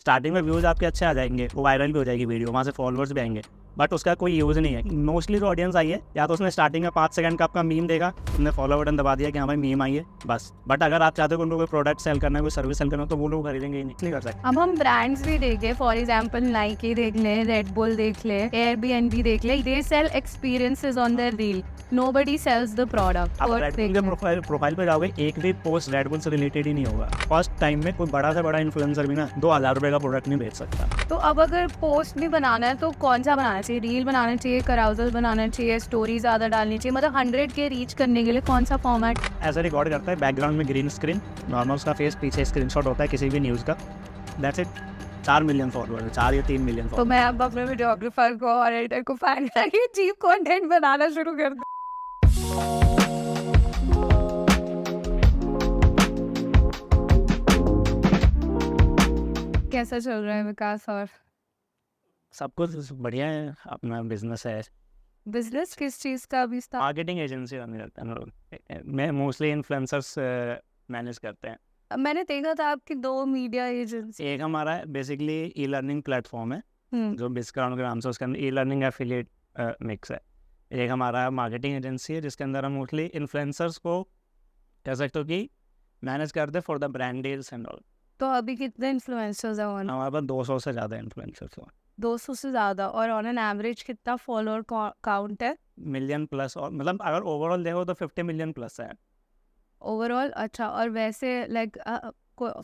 Starting में views आपके अच्छे आ जाएंगे, वो वायरल भी हो जाएगी वीडियो, वहाँ से फॉलोअर्स भी आएंगे, बट उसका कोई यूज़ नहीं है। मोस्टली जो ऑडियंस आई है, या तो उसने स्टार्टिंग में 5 सेकंड का आपका मीम देखा, उसने फॉलो बटन दबा दिया कि हाँ भाई मीम आई है, बस। बट अगर आप चाहते हो कि उनको कोई प्रोडक्ट सेल करना है, कोई सर्विस सेल करना है, तो वो लोग खरीदेंगे ही नहीं कर सकते। अब हम ब्रांड्स भी देखें, फॉर एग्जाम्पल नाइकी देख लें, रेड बुल देख लें, एयरबीएनबी देख लें, they sell experiences on their reel, nobody sells the product. आप रेड बुल के प्रोफाइल पे जाओगे, एक भी पोस्ट रेड बुल से रिलेटेड ही नहीं होगा। फर्स्ट टाइम में कोई बड़ा से बड़ा इन्फ्लुएंसर भी ना 2000 रुपये का प्रोडक्ट नहीं बेच सकता। तो अब अगर पोस्ट भी बनाना है तो कौन सा बनाना चाहिए? रील बनाना चाहिए, कराउजल बनाना चाहिए, स्टोरी ज़्यादा डालनी चाहिए? मतलब 100 के रीच करने के लिए कौन सा फॉर्मेट? ऐसा रिकॉर्ड करता है बैकग्राउंड में ग्रीन स्क्रीन, नॉर्मल उसका फेस, पीछे स्क्रीनशॉट होता है किसी भी न्यूज़ का, दैट्स इट। 4 मिलियन फॉलोअर, 4 या 3 मिलियन तो फॉलोअर। मैं अब अपने वीडियोग्राफर को और एडिटर को फाइन करके चीप कंटेंट बनाना शुरू कर दूँ। कैसा चल रहा है विकास? और सब कुछ बढ़िया है, अपना बिजनेस है। बिजनेस किस चीज़ का अभी स्टार्ट? मार्केटिंग एजेंसी रन करते हैं हम लोग। मैं मोस्टली इन्फ्लुएंसर्स मैनेज करते हैं। मैंने देखा था आपकी 2 मीडिया एजेंसी। एक हमारा बेसिकली ई लर्निंग प्लेटफॉर्म है, जो बिस्क्राउंड के नाम से, उसके अंदर ई लर्निंग एफिलिएट मिक्स है। एक हमारा मार्केटिंग एजेंसी है जिसके अंदर हम मोस्टली इन्फ्लुएंसर्स को कह सकते हो कि मैनेज करते हैं for the brand deals and all. तो अभी कितने इन्फ्लुएंसर्स हैं ऑन? हमारे पास 200 से ज़्यादा इन्फ्लुएंसर्स हैं। 200 से ज़्यादा। और ऑन एन एवरेज कितना फॉलोअर काउंट है? मिलियन प्लस, और मतलब अगर ओवरऑल देखो तो 50 मिलियन प्लस है ओवरऑल? अच्छा। और वैसे लाइक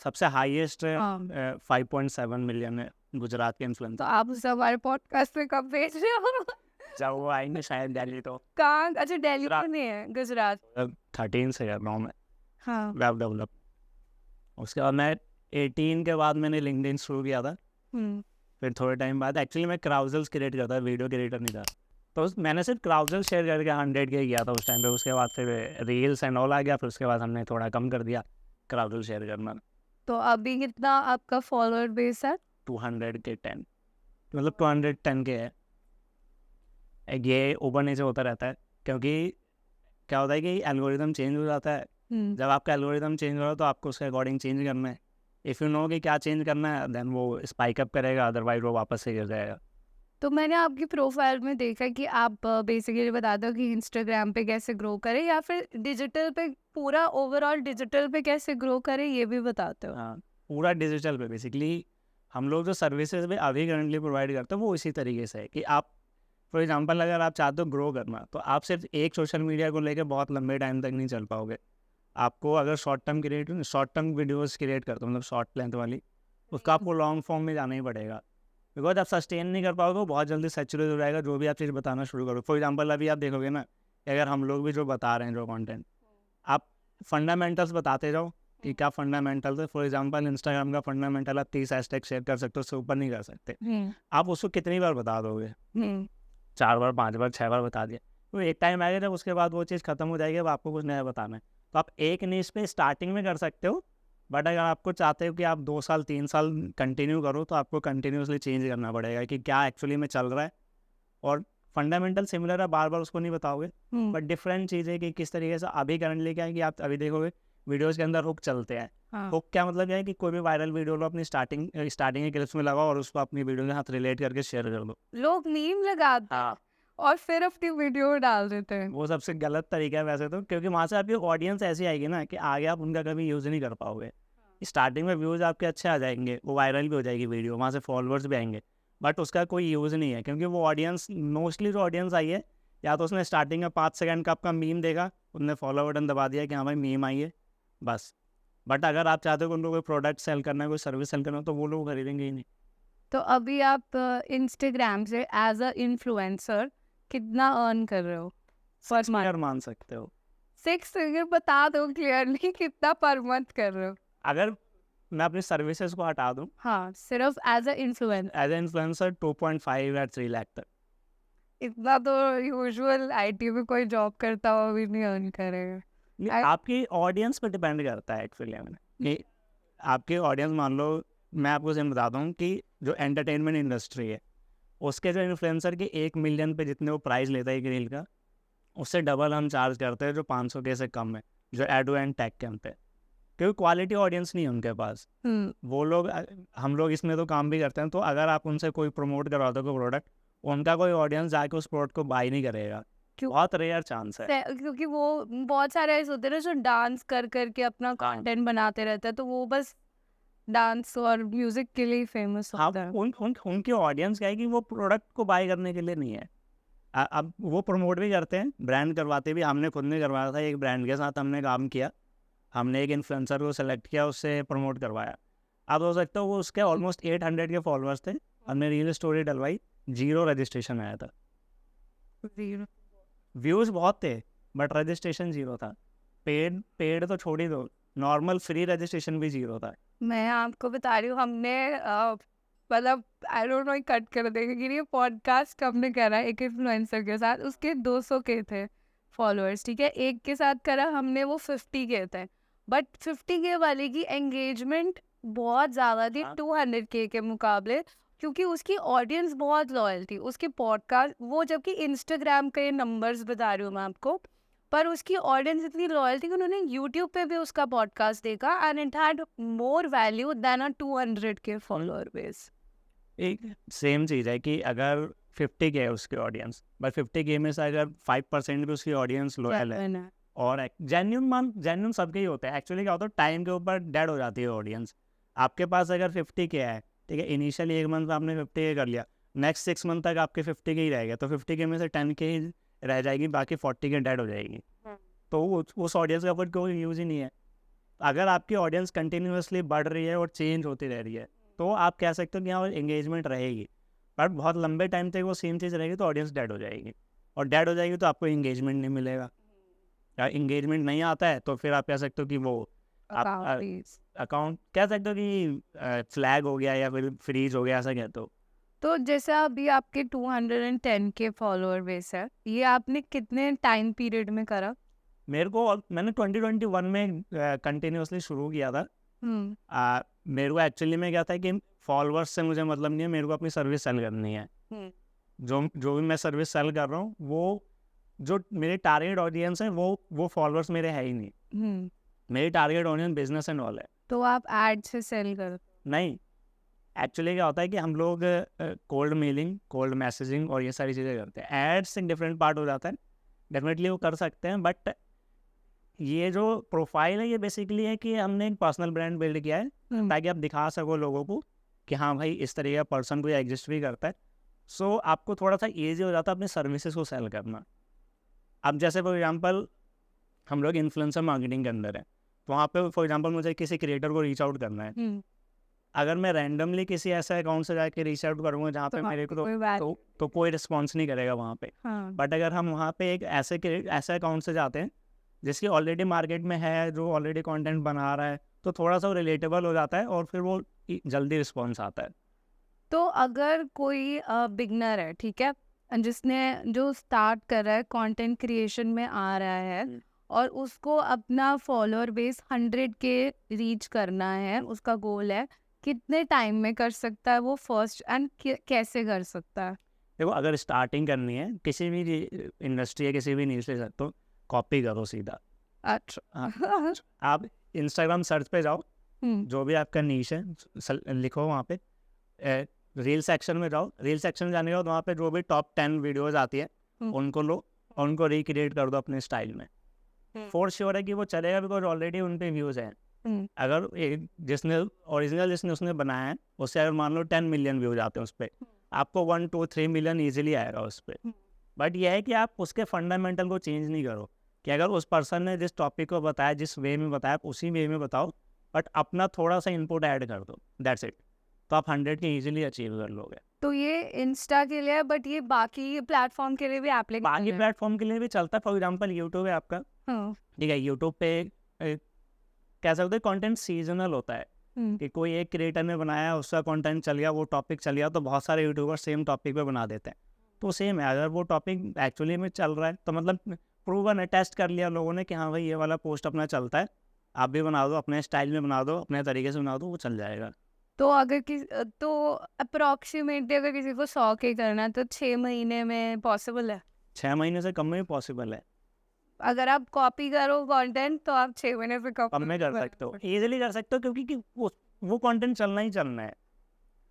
सबसे हाईएस्ट हाँ। 5.7 मिलियन है गुजरात के तो इन्फ्लुएंसर। आप उसे हमारे पॉडकास्ट में कब भेज रहे हो? जब वो आएंगे शायद दिल्ली, तो कहाँ? अच्छा, दिल्ली गुजरात। में नहीं है, गुजरात। 13 से कर रहा हूँ मैं हाँ। Web develop. उसके बाद मैं 18 के बाद मैंने लिंक्डइन शुरू किया था। फिर थोड़े टाइम बाद एक्चुअली मैं क्राउजल्स क्रिएट करता था, वीडियो क्रिएटर नहीं था, तो मैंने सिर्फ क्राउजल शेयर करके 100 के किया था उस टाइम पे। उसके बाद फिर रील्स एंड ऑल आ गया, फिर उसके बाद हमने थोड़ा कम कर दिया क्राउजल शेयर करना। तो अभी कितना आपका फॉलोअर बेस है? 200 के 10, मतलब 210 के है। ये ऊपर नीचे होता रहता है, क्योंकि क्या होता है कि एल्गोरिदम चेंज हो जाता है। जब आपका एल्गोरिदम चेंज हो रहा है तो आपको उसके अकॉर्डिंग चेंज करना है। इफ़ यू नो कि क्या चेंज करना है, देन वो स्पाइक अप करेगा, अदरवाइज वो वापस से गिर जाएगा। तो मैंने आपकी प्रोफाइल में देखा कि आप बेसिकली बताते हो कि इंस्टाग्राम पे कैसे ग्रो करें, या फिर डिजिटल पे, पूरा ओवरऑल डिजिटल पे कैसे ग्रो करें ये भी बताते हो। हाँ, पूरा डिजिटल पे बेसिकली हम लोग जो सर्विसेज में अभी करंटली प्रोवाइड करते हैं वो इसी तरीके से है कि आप फॉर एग्जांपल अगर आप चाहते हो ग्रो करना, तो आप सिर्फ एक सोशल मीडिया को लेकर बहुत लंबे टाइम तक नहीं चल पाओगे। आपको अगर शॉर्ट टर्म वीडियोस क्रिएट करते हो, मतलब शॉर्ट लेंथ वाली, उसका आपको लॉन्ग फॉर्म में जाना ही पड़ेगा। बिकॉज आप सस्टेन नहीं कर पाओगे, वो बहुत जल्दी सैचुरेट हो जाएगा जो भी आप चीज़ बताना शुरू करो। फॉर एग्जांपल अभी आप देखोगे ना कि अगर हम लोग भी जो बता रहे हैं जो कंटेंट, आप फंडामेंटल्स बताते जाओ कि क्या फंडामेंटल्स है। फॉर एग्जांपल इंस्टाग्राम का फंडामेंटल आप 30 हैशटैग शेयर कर सकते हो, उससे ऊपर नहीं कर सकते। आप उसको कितनी बार बता दोगे? 4 बार, 5 बार, 6 बार बता दिया, तो एक टाइम आएगा जब उसके बाद वो चीज़ खत्म हो जाएगी, अब आपको कुछ नया बताना है। तो आप एक नीश पे स्टार्टिंग में कर सकते हो, बट अगर आपको चाहते हो कि आप 2 साल 3 साल कंटिन्यू करो, तो आपको कंटिन्यूसली चेंज करना पड़ेगा कि क्या एक्चुअली में चल रहा है। और फंडामेंटल सिमिलर है, बार बार उसको नहीं बताओगे, बट डिफरेंट चीज़ है कि किस तरीके से अभी करंटली क्या है कि आप अभी देखोगे वीडियोज़ के अंदर हुक चलते हैं। हुक क्या मतलब है कि कोई भी वायरल वीडियो लो, अपनी स्टार्टिंग के क्लिप्स में लगाओ और उसको अपनी वीडियो के साथ रिलेट करके शेयर कर दो। लोग मीम लगाते हैं और फिर अपनी वीडियो डाल देते हैं। वो सबसे गलत तरीका है वैसे तो, क्योंकि वहाँ से आपकी ऑडियंस ऐसी आएगी ना कि आगे आप उनका कभी यूज़ नहीं कर पाओगे। स्टार्टिंग में व्यूज़ आपके अच्छे आ जाएंगे, वो वायरल भी हो जाएगी वीडियो, वहाँ से फॉलोअर्स भी आएंगे, बट उसका कोई यूज़ नहीं है, क्योंकि वो ऑडियंस, मोस्टली जो ऑडियंस आई है, या तो उसने स्टार्टिंग में 5 सेकंड का आपका मीम देखा, उसने फॉलो बटन दबा दिया कि हाँ भाई मीम आई है, बस। बट अगर आप चाहते हो कि उनको कोई प्रोडक्ट सेल करना है, कोई सर्विस सेल करना है, तो वो लोग खरीदेंगे ही नहीं। तो अभी आप इंस्टाग्राम से एज अ इन्फ्लुएंसर कितना अर्न कर रहे हो पर मंथ? फिगर मान सकते हो। 6 फिगर बता दो क्लियरली, कितना पर मंथ कर रहे हो? अगर मैं अपनी सर्विसेज को हटा दूँ, हाँ, सिर्फ एज अ इन्फ्लुएंसर 2.5 या 3 लाख तक। इतना तो यूजुअल आईटी में कोई जॉब करता हुआ भी नहीं अर्न करेगा। आपकी ऑडियंस पर डिपेंड करता है एक्चुअली में कि आपकी ऑडियंस, मान लो मैं आपको सिर्फ बताता हूँ कि जो एंटरटेनमेंट इंडस्ट्री है, उसके जो इन्फ्लुएंसर के 1 मिलियन पे जितने वो प्राइस लेता है एक रील का, उससे डबल हम चार्ज करते हैं जो 500 के से कम है, जो एड एंड टैग के हम पे। क्योंकि क्वालिटी ऑडियंस नहीं है उनके पास। वो लोग हम लोग इसमें तो काम भी करते हैं, तो अगर आप उनसे कोई प्रमोट करवा दो कोई प्रोडक्ट, उनका कोई ऑडियंस जाके उस प्रोडक्ट को बाय नहीं करेगा। क्यों? बहुत रेयर चांस है। क्योंकि वो बहुत सारे ऐसे होते हैं ना जो डांस कर करके अपना कंटेंट बनाते रहते हैं, तो वो बस डांस और म्यूजिक के लिए फेमस हाँ, होता है। उनकी ऑडियंस क्या है कि वो प्रोडक्ट को बाय करने के लिए नहीं है। अब वो प्रमोट भी करते हैं, ब्रांड करवाते भी। हमने खुद ने करवाया था, एक ब्रांड के साथ हमने काम किया, हमने एक इन्फ्लुएंसर को सेलेक्ट किया, उससे प्रमोट करवाया। अब हो सकता है वो उसके ऑलमोस्ट 800 के फॉलोअर्स थे, हमने रील स्टोरी डलवाई, 0 रजिस्ट्रेशन आया था। व्यूज़ बहुत थे बट रजिस्ट्रेशन 0 था। पेड तो छोड़ ही दो, नॉर्मल फ्री रजिस्ट्रेशन भी 0 था। मैं आपको बता रही हूँ, हमने मतलब आई डोंट नो कट कर देंगे कि ये पॉडकास्ट हमने करा एक इन्फ्लुएंसर के साथ, उसके 200 के थे फॉलोअर्स, ठीक है। एक के साथ करा हमने, वो 50 के थे, बट 50 के वाले की एंगेजमेंट बहुत ज़्यादा थी 200 के मुकाबले, क्योंकि उसकी ऑडियंस बहुत लॉयल थी उसके पॉडकास्ट वो, जबकि इंस्टाग्राम के नंबर्स बता रही हूँ मैं आपको, पर उसकी ऑडियंस इतनी लॉयल थी कि उन्होंने यूट्यूब पे भी उसका पॉडकास्ट देखा and it had more value than a 200 K follower base. एक सेम चीज़ है कि अगर 50 के है उसकी ऑडियंस, बट 50 के में से अगर 5% भी उसकी ऑडियंस लॉयल है और जेन्यून सबके ही होते हैं। एक्चुअली क्या होता है, टाइम के ऊपर डेड हो जाती है ऑडियंस। आपके पास अगर 50 के है, ठीक है, इनिशियली एक मंथ आपने 50 के कर लिया, नेक्स्ट 6 मंथ तक आपके 50 के ही रहेगा, तो 50 के में से 10 के ही रह जाएगी, बाकी 40 के डेड हो जाएगी। तो उस ऑडियंस का ऊपर कोई यूज़ ही नहीं है। अगर आपकी ऑडियंस कंटिन्यूसली बढ़ रही है और चेंज होती रह रही है, तो आप कह सकते हो कि यहाँ एंगेजमेंट रहेगी। बट बहुत लंबे टाइम तक वो सेम चीज़ रहेगी तो ऑडियंस डेड हो जाएगी, और डेड हो जाएगी तो आपको एंगेजमेंट नहीं मिलेगा। या एंगेजमेंट नहीं आता है तो फिर आप कह सकते हो कि वो अकाउंट कह सकते हो कि फ्लैग हो गया या फिर फ्रीज हो गया, ऐसा कहते हो। तो जैसे अभी आपके 210 के फॉलोअर बेस है, ये आपने कितने टाइम पीरियड में करा? मैंने 2021 में कंटिन्यूसली शुरू किया था। मेरे को एक्चुअली में क्या था कि फॉलोअर्स से मुझे मतलब नहीं है, मेरे को अपनी सर्विस सेल करनी है। जो भी मैं सर्विस सेल कर रहा हूँ, वो जो मेरे टारगेट ऑडियंस है वो फॉलोअर्स मेरे है ही नहीं। मेरी target audience business and all है। तो आप एड से सेल कर? नहीं, एक्चुअली क्या होता है कि हम लोग कोल्ड मेलिंग, कोल्ड मैसेजिंग और ये सारी चीज़ें करते हैं। एड्स एक डिफरेंट पार्ट हो जाता है, डेफिनेटली वो कर सकते हैं, बट ये जो प्रोफाइल है ये बेसिकली है कि हमने एक पर्सनल ब्रांड बिल्ड किया है ताकि आप दिखा सको लोगों को कि हाँ भाई इस तरीके का पर्सन कोई एग्जिस्ट भी करता है। सो आपको थोड़ा सा ईजी हो जाता है अपने सर्विसेज को सेल करना। अब जैसे फॉर एग्जांपल हम लोग इन्फ्लुएंसर मार्केटिंग के अंदर है, तो वहाँ पे फॉर एग्जांपल मुझे किसी क्रिएटर को रीच आउट करना है। अगर मैं रैंडमली किसी ऐसे अकाउंट से जाके रीच आउट करूँगा जहाँ पे मेरे को तो कोई रिस्पॉन्स नहीं करेगा वहाँ पे। बट अगर हम वहाँ पे एक ऐसे अकाउंट से जाते हैं जिसकी ऑलरेडी मार्केट में है, जो ऑलरेडी कंटेंट बना रहा है, तो थोड़ा सा वो रिलेटेबल हो जाता है और फिर वो जल्दी रिस्पॉन्स आता है। तो अगर कोई बिगनर है, ठीक है, जो स्टार्ट कर रहा है कंटेंट क्रिएशन में आ रहा है और उसको अपना फॉलोअर बेस 100 के रीच करना है, उसका गोल है, कितने टाइम में कर सकता है वो फर्स्ट, एंड कैसे कर सकता है? देखो, अगर स्टार्टिंग करनी है किसी भी इंडस्ट्री या किसी भी नीश से, तो कॉपी करो सीधा। अच्छा। आप इंस्टाग्राम सर्च पे जाओ, जो भी आपका नीश है लिखो, वहाँ पे रील सेक्शन में जाओ। रील सेक्शन में जाने के बाद वहाँ पे जो भी टॉप 10 वीडियोस आती है उनको लो और उनको रिक्रिएट कर दो अपने स्टाइल में। फॉर श्योर है कि वो चलेगा, बिकॉज ऑलरेडी उन पे व्यूज़ हैं। अगर जिसने उसने बनाया है उससे अगर मान लो 10 मिलियन व्यूज आते हैं उस पर, आपको 1, 2, 3 मिलियन ईजिली आएगा उस पर। बट यह है कि आप उसके फंडामेंटल को चेंज नहीं करो, कि अगर उस पर्सन ने जिस टॉपिक को बताया, जिस वे में बताया, उसी वे में बताओ, बट अपना थोड़ा सा इनपुट ऐड कर दो, दैट्स इट। तो आप 100 के ईजिली अचीव कर लोगे। तो ये इंस्टा के लिए है, बट ये बाकी प्लेटफॉर्म के लिए भी एप्लीकेशन बाकी प्लेटफॉर्म के लिए भी चलता है। फॉर एग्जाम्पल यूट्यूब है आपका, ठीक है, यूट्यूब पे कह सकते हैं कंटेंट सीजनल होता है कि कोई एक क्रिएटर ने बनाया, उसका कंटेंट चल गया, वो टॉपिक चल गया, तो बहुत सारे यूट्यूबर सेम टॉपिक पे बना देते हैं। तो सेम है, अगर वो टॉपिक एक्चुअली में चल रहा है तो मतलब प्रूवन है, टेस्ट कर लिया लोगों ने कि हाँ भाई ये वाला पोस्ट अपना चलता है, आप भी बना दो, अपने स्टाइल में बना दो, अपने तरीके से बना दो, वो चल जाएगा। तो तो अप्रोक्सीमेटली अगर किसी को 100 के करना है तो 6 महीने में पॉसिबल है? 6 महीने से कम में भी पॉसिबल है। अगर आप कॉपी करो कंटेंट तो आप 6 महीने से कम में कर सकते हो, ईजिली कर सकते हो, क्योंकि कि वो कंटेंट चलना ही चलना है।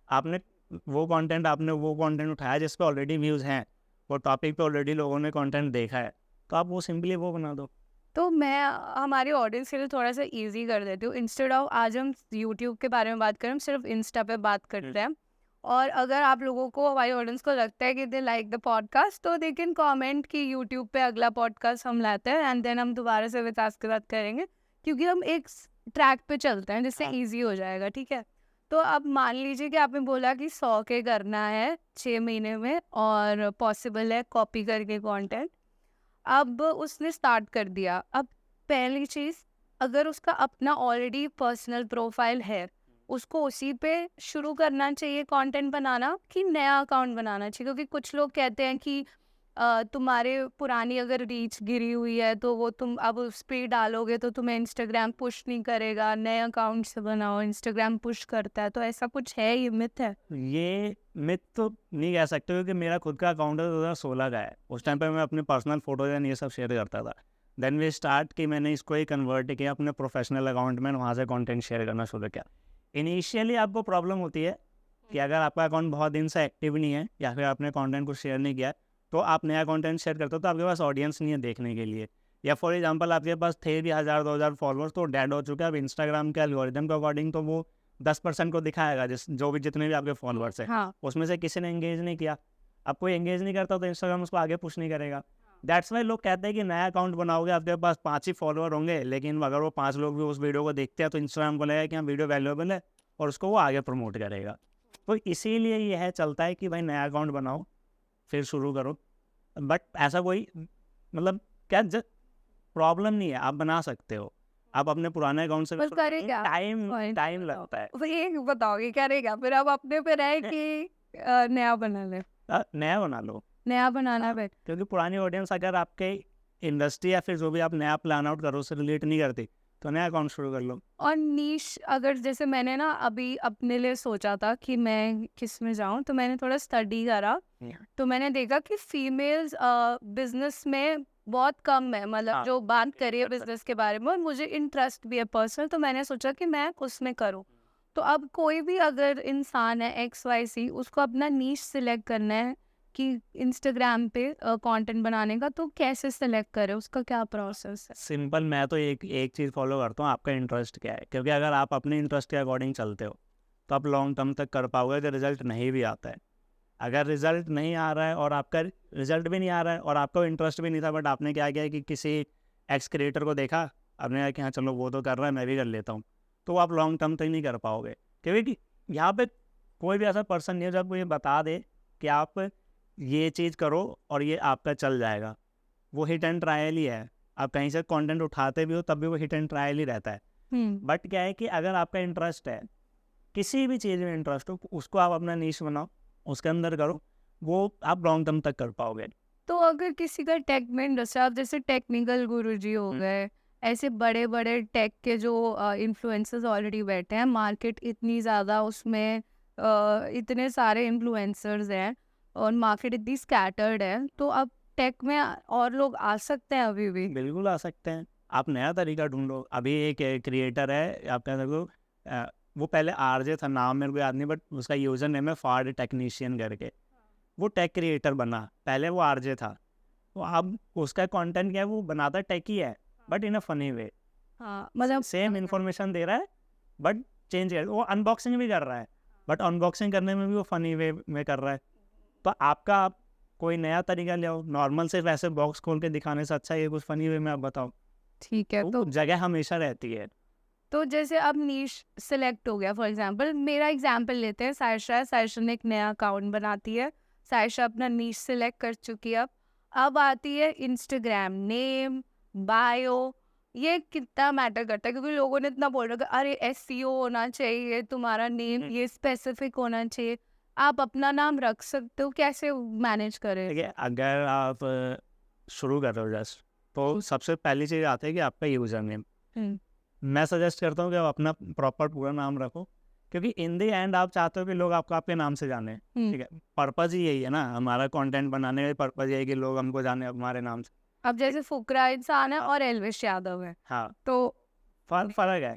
आपने वो कंटेंट उठाया जिस पे ऑलरेडी व्यूज़ हैं, वो टॉपिक पे ऑलरेडी लोगों ने कंटेंट देखा है, तो आप वो सिंपली वो बना दो। तो मैं हमारे ऑडियंस के लिए थोड़ा सा इजी कर देती हूँ। इंस्टेड ऑफ आज हम यूट्यूब के बारे में बात करें, हम सिर्फ इंस्टा पे बात करते हैं। और अगर आप लोगों को, हमारे ऑडियंस को लगता है कि दे लाइक द पॉडकास्ट, तो दे कैन कमेंट कि यूट्यूब पे अगला पॉडकास्ट हम लाते हैं, एंड देन हम दोबारा से विकास के साथ करेंगे, क्योंकि हम एक ट्रैक पे चलते हैं जिससे ईजी हो जाएगा। ठीक है, तो अब मान लीजिए कि आपने बोला कि 100 के करना है 6 महीने में, और पॉसिबल है कॉपी करके कंटेंट। अब उसने स्टार्ट कर दिया। अब पहली चीज़, अगर उसका अपना ऑलरेडी पर्सनल प्रोफाइल है, उसको उसी पे शुरू करना चाहिए कंटेंट बनाना, कि नया अकाउंट बनाना चाहिए? क्योंकि कुछ लोग कहते हैं कि तुम्हारे पुरानी अगर रीच गिरी हुई है तो वो तुम अब उस पे ही डालोगे तो तुम्हें इंस्टाग्राम पुश नहीं करेगा, नए अकाउंट से बनाओ, इंस्टाग्राम पुश करता है। तो ऐसा कुछ है, ये मिथ है? ये मिथ तो नहीं कह सकते, क्योंकि मेरा खुद का अकाउंट 2016 का है। उस टाइम पे मैं अपने पर्सनल फोटोज एंड ये सब शेयर करता था। देन वी स्टार्ट कि मैंने इसको ही कन्वर्ट किया अपने प्रोफेशनल अकाउंट में, वहाँ से कंटेंट शेयर करना शुरू किया। इनिशियली आपको प्रॉब्लम होती है कि अगर आपका अकाउंट बहुत दिन से एक्टिव नहीं है, या फिर आपने कंटेंट को शेयर नहीं किया, तो आप नया कंटेंट शेयर करते हो तो आपके पास ऑडियंस नहीं है देखने के लिए। या फॉर एग्जांपल आपके पास थे भी 1000-2000 फॉलोअर्स, तो डेड हो चुके हैं। अब इंस्टाग्राम के एल्गोरिदम के अकॉर्डिंग तो वो 10% को दिखाएगा, जितने भी आपके फॉलोअर्स हैं, हाँ, उसमें से किसी ने एंगेज नहीं किया। अब कोई एंगेज नहीं करता तो इंस्टाग्राम उसको आगे पुश नहीं करेगा। दैट्स वाई लोग कहते हैं कि नया अकाउंट बनाओगे, आपके पास 5 ही फॉलोअर होंगे, लेकिन अगर वो 5 लोग भी उस वीडियो को देखते हैं तो इंस्टाग्राम को लगेगा कि हाँ वीडियो वैल्यूएबल है, और उसको वो आगे प्रमोट करेगा। तो इसीलिए यह चलता है कि भाई नया अकाउंट बनाओ फिर शुरू करो। बट ऐसा कोई मतलब क्या प्रॉब्लम नहीं है, आप बना सकते हो। आप अपने पुराने अकाउंट से बस करेगा टाइम लगता है। तो ये बताओगे करेगा, फिर अब अपने पे रहे कि नया बना ले, नया बना लो, नया बनाना है। क्योंकि पुरानी ऑडियंस अगर आपके इंडस्ट्री या फिर जो भी आप नया प्लान आउट करो उससे रिलेट नहीं करती, तो नया अकाउंट शुरू कर लो। और नीश, अगर जैसे मैंने ना अभी अपने लिए सोचा था कि मैं किस में जाऊं, तो मैंने थोड़ा स्टडी करा, तो मैंने देखा कि फीमेल्स बिजनेस में बहुत कम है, मतलब हाँ, जो बात करी है बिजनेस के बारे में, और मुझे इंटरेस्ट भी है पर्सनल, तो मैंने सोचा कि मैं उसमें करूं। तो अब कोई भी अगर इंसान है XYZ, उसको अपना नीश सिलेक्ट करना है कि इंस्टाग्राम पे कंटेंट बनाने का, तो कैसे सिलेक्ट करे, उसका क्या प्रोसेस है? सिंपल, मैं तो एक चीज़ फॉलो करता हूँ, आपका इंटरेस्ट क्या है। क्योंकि अगर आप अपने इंटरेस्ट के अकॉर्डिंग चलते हो तो आप लॉन्ग टर्म तक कर पाओगे, अगर रिजल्ट नहीं भी आता है। अगर रिजल्ट नहीं आ रहा है और आपका रिजल्ट भी नहीं आ रहा है और आपका इंटरेस्ट भी नहीं था, बट आपने क्या किया कि किसी एक्स क्रिएटर को देखा, आपने कहा कि हाँ चलो वो तो कर रहा है मैं भी कर लेता हूँ, तो आप लॉन्ग टर्म तक नहीं कर पाओगे। क्योंकि यहाँ पे कोई भी ऐसा पर्सन नहीं है जो आपको ये बता दे कि आप ये चीज़ करो और ये आपका चल जाएगा। वो हिट एंड ट्रायल ही है। आप कहीं से कंटेंट उठाते भी हो तब भी वो हिट एंड ट्रायल ही रहता है। बट क्या है कि अगर आपका इंटरेस्ट है, किसी भी चीज़ में इंटरेस्ट हो, उसको आप अपना नीश बनाओ, उसके अंदर करो, वो आप लॉन्ग टर्म तक कर पाओगे। तो अगर किसी का टेक में इंटरेस्ट है, आप जैसे टेक्निकल गुरुजी हो गए, ऐसे बड़े बड़े टेक के जो इन्फ्लुएंसर्स ऑलरेडी बैठे हैं, मार्केट इतनी ज़्यादा उसमें, इतने सारे इन्फ्लुएंसर्स हैं और मार्केट इतनी स्कैटर्ड है, तो अब टेक में और लोग आ सकते हैं अभी भी? बिल्कुल आ सकते हैं। आप नया तरीका ढूंढो। अभी एक क्रिएटर है, आप कह सकते हो, वो पहले आरजे था, नाम मेरे को याद नहीं, बट उसका यूजर नेम है फार्ड टेक्नीशियन करके। वो टेक क्रिएटर बना, पहले वो आरजे था। तो अब उसका कंटेंट क्या है, वो बनाता टेक ही है, but in a funny way. हाँ, मतलब सेम इन्फॉर्मेशन दे रहा है बट चेंज कर, वो अनबॉक्सिंग भी कर रहा है, बट अनबॉक्सिंग करने में भी वो फनी वे में कर रहा है। तो आपका आप कोई नया तरीका ले आओ। नॉर्मल सिर्फ ऐसे बॉक्स खोल के दिखाने से अच्छा ये कुछ फनी वे में आप बताओ। ठीक है। तो जगह हमेशा रहती है। तो जैसे अब नीश सिलेक्ट हो गया, फॉर एग्जांपल मेरा एग्जांपल लेते हैं, सायशा है, सायशा ने एक नया अकाउंट बनाती है, सायशा अपना नीश सिलेक्ट कर चुकी है। अब आती है इंस्टाग्राम नेम, बायो, ये कितना मैटर करता है? क्योंकि लोगों ने इतना बोल रखा, अरे SEO होना चाहिए, तुम्हारा नेम ये स्पेसिफिक होना चाहिए। आप अपना नाम रख सकते हो, कैसे मैनेज करें? देखिए, अगर आप शुरू कर रहे हो जस्ट, तो सबसे पहली चीज़ आती है कि आपका यूज़र नेम। मैं सजेस्ट करता हूँ कि आप अपना प्रॉपर पूरा नाम रखो, क्योंकि इन द एंड आप चाहते हो कि लोग आपको आपके नाम से जाने। ठीक है, पर्पज़ ही यही है ना, हमारा कंटेंट बनाने का पर्पज़ यही है कि लोग हमको जाने हमारे नाम से। अब जैसे फुकरा इंसान है और एल्विश यादव है, हाँ, तो फर्क है।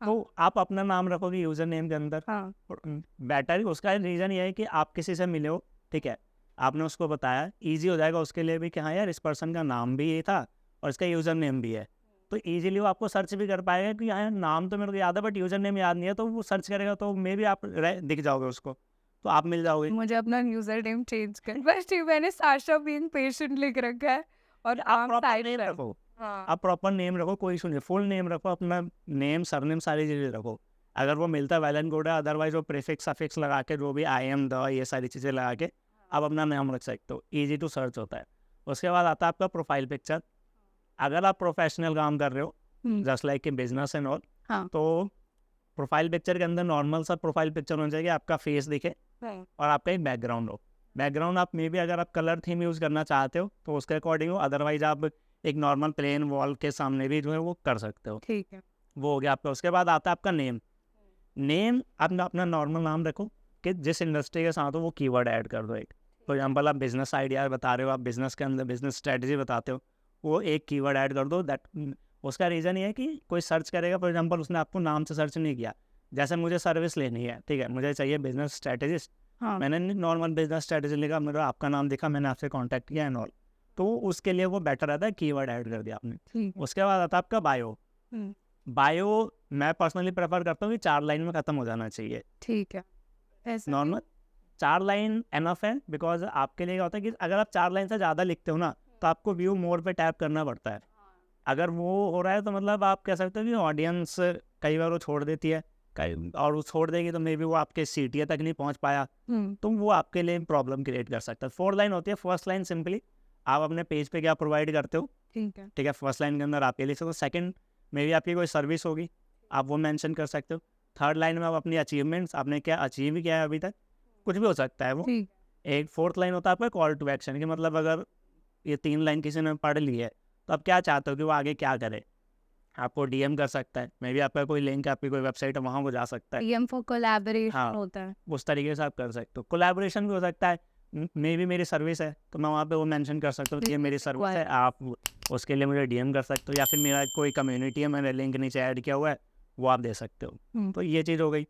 हाँ। तो आप अपना नाम रखोगे यूजर नेम के अंदर, हाँ, बेटर उसका रीज़न ये है कि आप किसी से मिले हो, ठीक है, आपने उसको बताया, ईजी हो जाएगा उसके लिए भी कि हाँ यार इस पर्सन का नाम भी ये था और इसका यूज़र नेम भी है, तो ईजिली वो आपको सर्च भी कर पाएगा कि हाँ यार नाम तो मेरे को याद है बट यूज़र नेम याद नहीं है, तो वो सर्च करेगा तो मे भी आप दिख जाओगे उसको, तो आप मिल जाओगे। मुझे अपना यूजर नेम चेंज कर, बस ठीक, मैंने साशा बीइंग पेशेंट लिख रखा है और आप आम प्रॉपर साइड नेम है। रखो, हाँ, आप प्रॉपर नेम रखो, कोई इशू नहीं, फुल नेम रखो, अपना नेम सरनेम सारी चीज़ें रखो, अगर वो मिलता है वेल एंड गुड है, अदरवाइज वो प्रीफिक्स सफिक्स लगा के जो भी आई एम द ये सारी चीज़ें लगा के आप अपना नाम रख सकते हो, ईजी टू सर्च होता है। उसके बाद आता है आपका प्रोफाइल पिक्चर, अगर आप प्रोफेशनल काम कर रहे हो जस्ट लाइक कि बिजनेस एंड ऑल, हाँ। तो प्रोफाइल पिक्चर के अंदर नॉर्मल सा प्रोफाइल पिक्चर होना चाहिए, आपका फेस दिखे और आपका एक बैकग्राउंड हो। बैकग्राउंड आप मे भी अगर आप कलर थीम यूज़ करना चाहते हो तो उसके अकॉर्डिंग हो, अदरवाइज आप एक नॉर्मल प्लेन वॉल के सामने भी जो है वो कर सकते हो, ठीक है। वो हो गया आपका। उसके बाद आता है आपका नेम, नेम आप अपना नॉर्मल नाम रखो कि जिस इंडस्ट्री के साथ हो वो कीवर्ड ऐड कर दो एक, फॉर एग्जांपल आप बिजनेस आइडिया बता रहे हो, आप बिजनेस के अंदर बिजनेस स्ट्रेटजी बताते हो, वो एक कीवर्ड ऐड कर दो दैट। उसका रीज़न ये है कि कोई सर्च करेगा, फॉर एग्जांपल उसने आपको नाम से सर्च नहीं किया, जैसे मुझे सर्विस लेनी है, ठीक है, मुझे चाहिए बिजनेस स्ट्रेटजिस्ट, हाँ, मैंने नॉर्मल बिजनेस स्ट्रेटजी लिखा, मेरा आपका नाम दिखा, मैंने आपसे कॉन्टैक्ट किया एंड ऑल, तो उसके लिए वो बेटर रहता है कीवर्ड ऐड कर दिया आपने। ठीक है। उसके बाद आता है आपका बायो, हम्म, बायो मैं पर्सनली प्रेफर करता हूँ कि 4 लाइन में ख़त्म हो जाना चाहिए, ठीक है। ऐसा नॉर्मल 4 लाइन एनफ है, बिकॉज आपके लिए क्या होता है कि अगर आप 4 लाइन से ज़्यादा लिखते हो ना तो आपको व्यू मोर पे टैप करना पड़ता है, अगर वो हो रहा है तो मतलब आप कह सकते हो कि ऑडियंस कई बार वो छोड़ देती है, कई और वो छोड़ देगी तो मे बी वो आपके सीटीए तक नहीं पहुंच पाया, तो वो आपके लिए प्रॉब्लम क्रिएट कर सकता है। 4 लाइन होती है, फर्स्ट लाइन सिंपली आप अपने पेज पे क्या प्रोवाइड करते हो, ठीक है। ठीक है, फर्स्ट लाइन के अंदर आप ये लिख सकते हो, सेकंड मे बी आपकी कोई सर्विस होगी आप वो मेंशन कर सकते हो, थर्ड लाइन में आप अपनी अचीवमेंट्स, आपने क्या अचीव किया है अभी तक, कुछ भी हो सकता है वो। ठीक एक फोर्थ लाइन होता है आपका कॉल टू एक्शन, कि मतलब अगर ये 3 लाइन किसी ने पढ़ ली है तो आप क्या चाहते हो कि वो आगे क्या करे, आपको डीएम कर सकता है, मे बी आपका कोई लिंक है, आपकी कोई वेबसाइट है, वहाँ वो जा सकता है, पीएम फॉर कोलैबोरेशन हाँ होता है। उस तरीके से आप कर सकते हो। कोलैबोरेशन भी हो सकता है, मे बी मेरी सर्विस है तो मैं वहाँ पे वो मेंशन कर सकता हूँ कि ये मेरी सर्विस है, आप उसके लिए मुझे डीएम कर सकते हो, या फिर मेरा कोई कम्युनिटी है मैंने लिंक नीचे ऐड किया हुआ है वो आप दे सकते हो। तो ये चीज़ हो गई,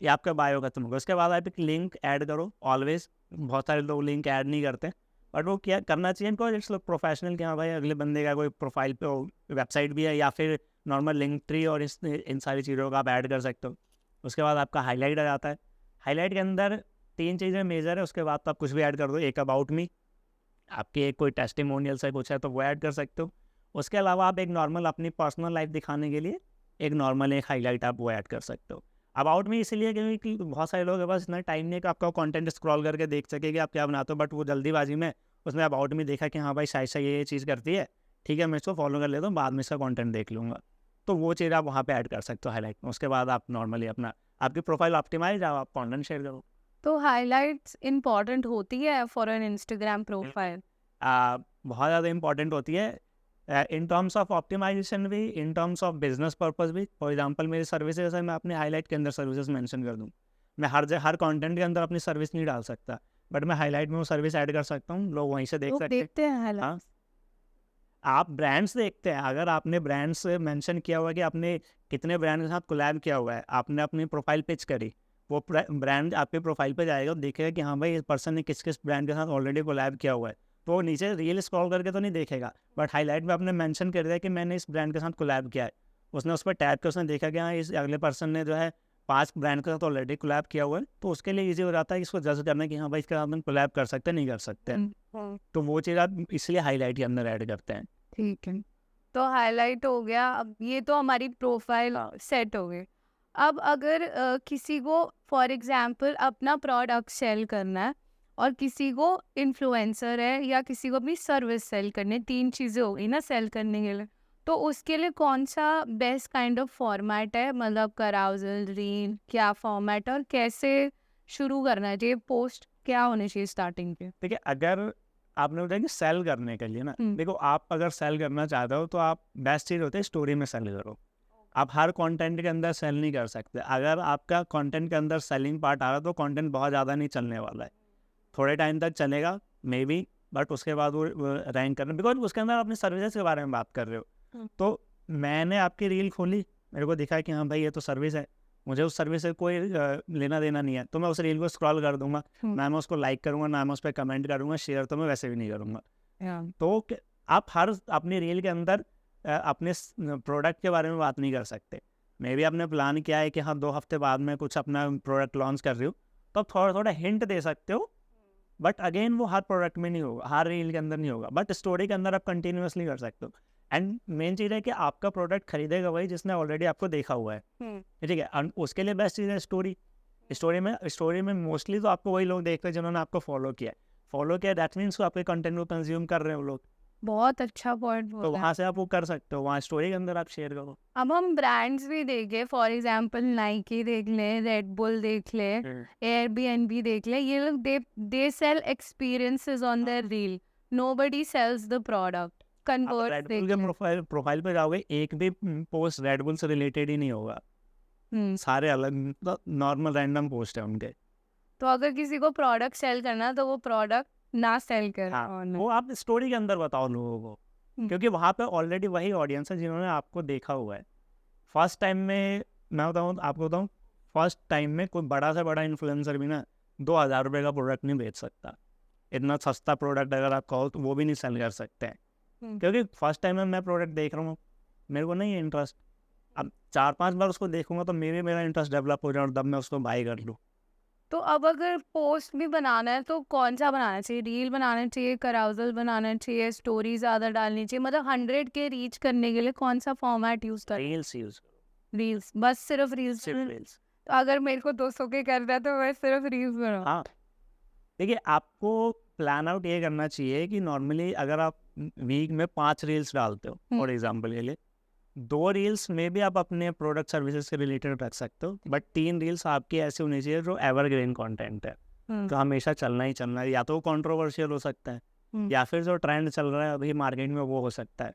ये आपका बायो खत्म होगा। उसके बाद आप एक लिंक ऐड करो ऑलवेज, बहुत सारे लोग लिंक ऐड नहीं करते बट वो क्या करना चाहिए इनको, इट्स लोग प्रोफेशनल कि हाँ भाई अगले बंदे का कोई प्रोफाइल पे वेबसाइट भी है या फिर नॉर्मल लिंक ट्री, और इन सारी चीज़ों का आप ऐड कर सकते हो। उसके बाद आपका हाईलाइट आ जाता है, हाईलाइट के अंदर 3 चीज़ें मेजर है, उसके बाद तो आप कुछ भी ऐड कर दो, एक अबाउट मी, आपकी एक कोई टेस्टिमोनियल से कुछ है तो वो ऐड कर सकते हो। उसके अलावा आप एक नॉर्मल अपनी पर्सनल लाइफ दिखाने के लिए एक नॉर्मल एक हाईलाइट आप वो ऐड कर सकते हो। अबाउट मी इसलिए क्योंकि बहुत सारे लोग के पास इतना टाइम नहीं है कि आपका कंटेंट स्क्रॉल करके देख सके कि आप क्या बनाते हो, बट वो जल्दीबाजी में उसने अबाउट मी देखा कि हाँ भाई शायद ये चीज़ करती है, ठीक है मैं इसको फॉलो कर लेता हूँ, बाद में इसका कंटेंट देख लूँगा, तो वो चीज़ आप वहाँ पे ऐड कर सकते हो हाईलाइट में। उसके बाद आप नॉर्मली अपना आपकी प्रोफाइल ऑप्टिमाइज, आप कंटेंट शेयर करो। तो हाइलाइट्स इम्पोर्टेंट होती है फॉर एन इंस्टाग्राम प्रोफाइल? बहुत ज़्यादा इंपॉर्टेंट होती है इन टर्म्स ऑफ ऑप्टिमाइजेशन भी, in terms of business purpose भी। फॉर एग्जांपल मेरी सर्विसेज है, मैं अपने हाईलाइट के अंदर सर्विसेज मेंशन कर दूँ, मैं हर कंटेंट के अंदर अपनी सर्विस नहीं डाल सकता, बट मैं हाईलाइट में वो सर्विस ऐड कर सकता हूँ, लोग वहीं से देख लोग सकते हैं। देखते हैं हाँ, हाइलाइट? आप ब्रांड्स देखते हैं, अगर आपने ब्रांड्स मेंशन किया हुआ है कि आपने कितने ब्रांड के साथ कोलैब किया हुआ है, आपने अपनी प्रोफाइल पिच करी, वो ब्रांड आपके प्रोफाइल पे जाएगा और देखेगा कि हाँ भाई इस पर्सन ने किस किस ब्रांड के साथ ऑलरेडी कोलैब किया हुआ है, तो वो नीचे रील स्क्रॉल करके तो नहीं देखेगा, बट हाईलाइट में आपने मेंशन कर दिया कि मैंने इस ब्रांड के साथ कोलैब किया है, उसने उस पर टैप कर उसने देखा कि हाँ इस अगले पर्सन ने जो है 5 ब्रांड के साथ ऑलरेडी कोलैब किया हुआ है, तो उसके लिए ईजी हो जाता है कि इसको जज करना कि हाँ भाई इसके साथ हम कोलैब कर सकते हैं नहीं कर सकते हैं। तो वो चीज़ आप इसलिए हाईलाइट के अंदर ऐड करते हैं। ठीक है, तो हाइलाइट हो गया। अब ये तो हमारी प्रोफाइल सेट हो गई। अब अगर किसी को फॉर एग्जांपल अपना प्रोडक्ट सेल करना है और किसी को इन्फ्लुएंसर है या किसी को अपनी सर्विस सेल करनी है, 3 चीज़ें हो गई ना सेल करने के लिए, तो उसके लिए कौन सा बेस्ट काइंड ऑफ फॉर्मेट है, मतलब कराउजल, रील, क्या फॉर्मेट और कैसे शुरू करना चाहिए, पोस्ट क्या होने चाहिए स्टार्टिंग पे? ठीक है, अगर आपने बताया कि सेल करने के लिए ना, देखो आप अगर सेल करना चाहते हो तो आप बेस्ट चीज़ होती है स्टोरी में सेल करो। आप हर कंटेंट के अंदर सेल नहीं कर सकते, अगर आपका कंटेंट के अंदर सेलिंग पार्ट आ रहा है तो कंटेंट बहुत ज़्यादा नहीं चलने वाला है, थोड़े टाइम तक चलेगा मे बी, बट उसके बाद वो रैंक करना, बिकॉज उसके अंदर अपनी सर्विसेज के बारे में बात कर रहे हो। तो मैंने आपकी रील खोली, मेरे को दिखा कि हाँ भाई ये तो सर्विस है, मुझे उस सर्विस से कोई लेना देना नहीं है, तो मैं उस रील को स्क्रॉल कर दूंगा, ना मैं उसको लाइक करूंगा, ना मैं उस पर कमेंट करूंगा, शेयर तो मैं वैसे भी नहीं करूंगा। तो आप हर अपनी रील के अंदर अपने प्रोडक्ट के बारे में बात नहीं कर सकते। मे भी आपने प्लान किया है कि हाँ 2 हफ्ते बाद में कुछ अपना प्रोडक्ट लॉन्च कर रही हूँ, तो आप थोड़ा थोड़ा हिंट दे सकते हो, बट अगेन वो हर प्रोडक्ट में नहीं होगा, हर रील के अंदर नहीं होगा, बट स्टोरी के अंदर आप कंटिन्यूसली कर सकते हो। एंड मेन चीज़ है कि आपका प्रोडक्ट खरीदेगा वही जिसने ऑलरेडी आपको देखा हुआ है, ठीक है। और उसके लिए बेस्ट चीज़ है स्टोरी। स्टोरी में मोस्टली तो आपको वही लोग देखते हैं जिन्होंने आपको फॉलो किया, दैट मीन्स आपके कंटेंट को कंज्यूम कर रहे हैं वो लोग। बहुत अच्छा पॉइंट तो बोला। वहाँ से आप वो कर सकते हो, वहाँ स्टोरी के अंदर आप शेयर करो। अब हम ब्रांड्स भी देखें, फॉर एग्जांपल नाइकी देख लें, रेड बुल देख लें, एयरबीएनबी देख लें, ये लोग they sell experiences on their reel, nobody sells the product. Convert Red देख बुल के लें। प्रोफाइल पे जाओगे, एक भी पोस्ट रेड बुल से रिलेटेड ही नहीं होगा, सारे अलग नॉर्मल रैंडम पोस्ट है उनके। तो अगर किसी को प्रोडक्ट सेल करना तो वो प्रोडक्ट ना सेल कर हाँ, वो आप स्टोरी के अंदर बताओ लोगों को, क्योंकि वहाँ पे ऑलरेडी वही ऑडियंस है जिन्होंने आपको देखा हुआ है। फर्स्ट टाइम में मैं आपको बताऊँ, फर्स्ट टाइम में कोई बड़ा से बड़ा इन्फ्लुएंसर भी ना 2,000 रुपये का प्रोडक्ट नहीं बेच सकता। इतना सस्ता प्रोडक्ट अगर आप कहो तो वो भी नहीं सेल कर सकते हैं, क्योंकि फर्स्ट टाइम में मैं प्रोडक्ट देख रहा हूँ, मेरे को नहीं है इंटरेस्ट। अब 4-5 बार उसको देखूंगा तो मेरा इंटरेस्ट डेवलप हो जाए और तब मैं उसको बाई कर लूँ। तो अब अगर पोस्ट भी बनाना है तो कौन सा बनाना चाहिए? रील बनाना चाहिए, कराउजल बनाना चाहिए, स्टोरी ज़्यादा डालनी चाहिए? मतलब 100 के रीच करने के लिए कौन सा फॉर्मेट यूज़ करें? रील्स यूज़ करो, रील्स, बस सिर्फ रील्स। सिर्फ रील्स। तो अगर मेरे को 200 के करना है तो मैं सिर्फ रील्स बनाऊँ? हाँ, देखिए आपको प्लान आउट ये करना चाहिए कि नॉर्मली अगर आप वीक में 5 रील्स डालते हो फॉर एग्जांपल के लिए, 2 रील्स में भी आप अपने प्रोडक्ट सर्विसेज से रिलेटेड रख सकते हो, बट 3 रील्स आपकी ऐसी होनी चाहिए जो एवरग्रीन कंटेंट है, तो हमेशा चलना ही चलना है। या तो वो कंट्रोवर्शियल हो सकता है या फिर जो ट्रेंड चल रहा है अभी मार्केट में वो हो सकता है।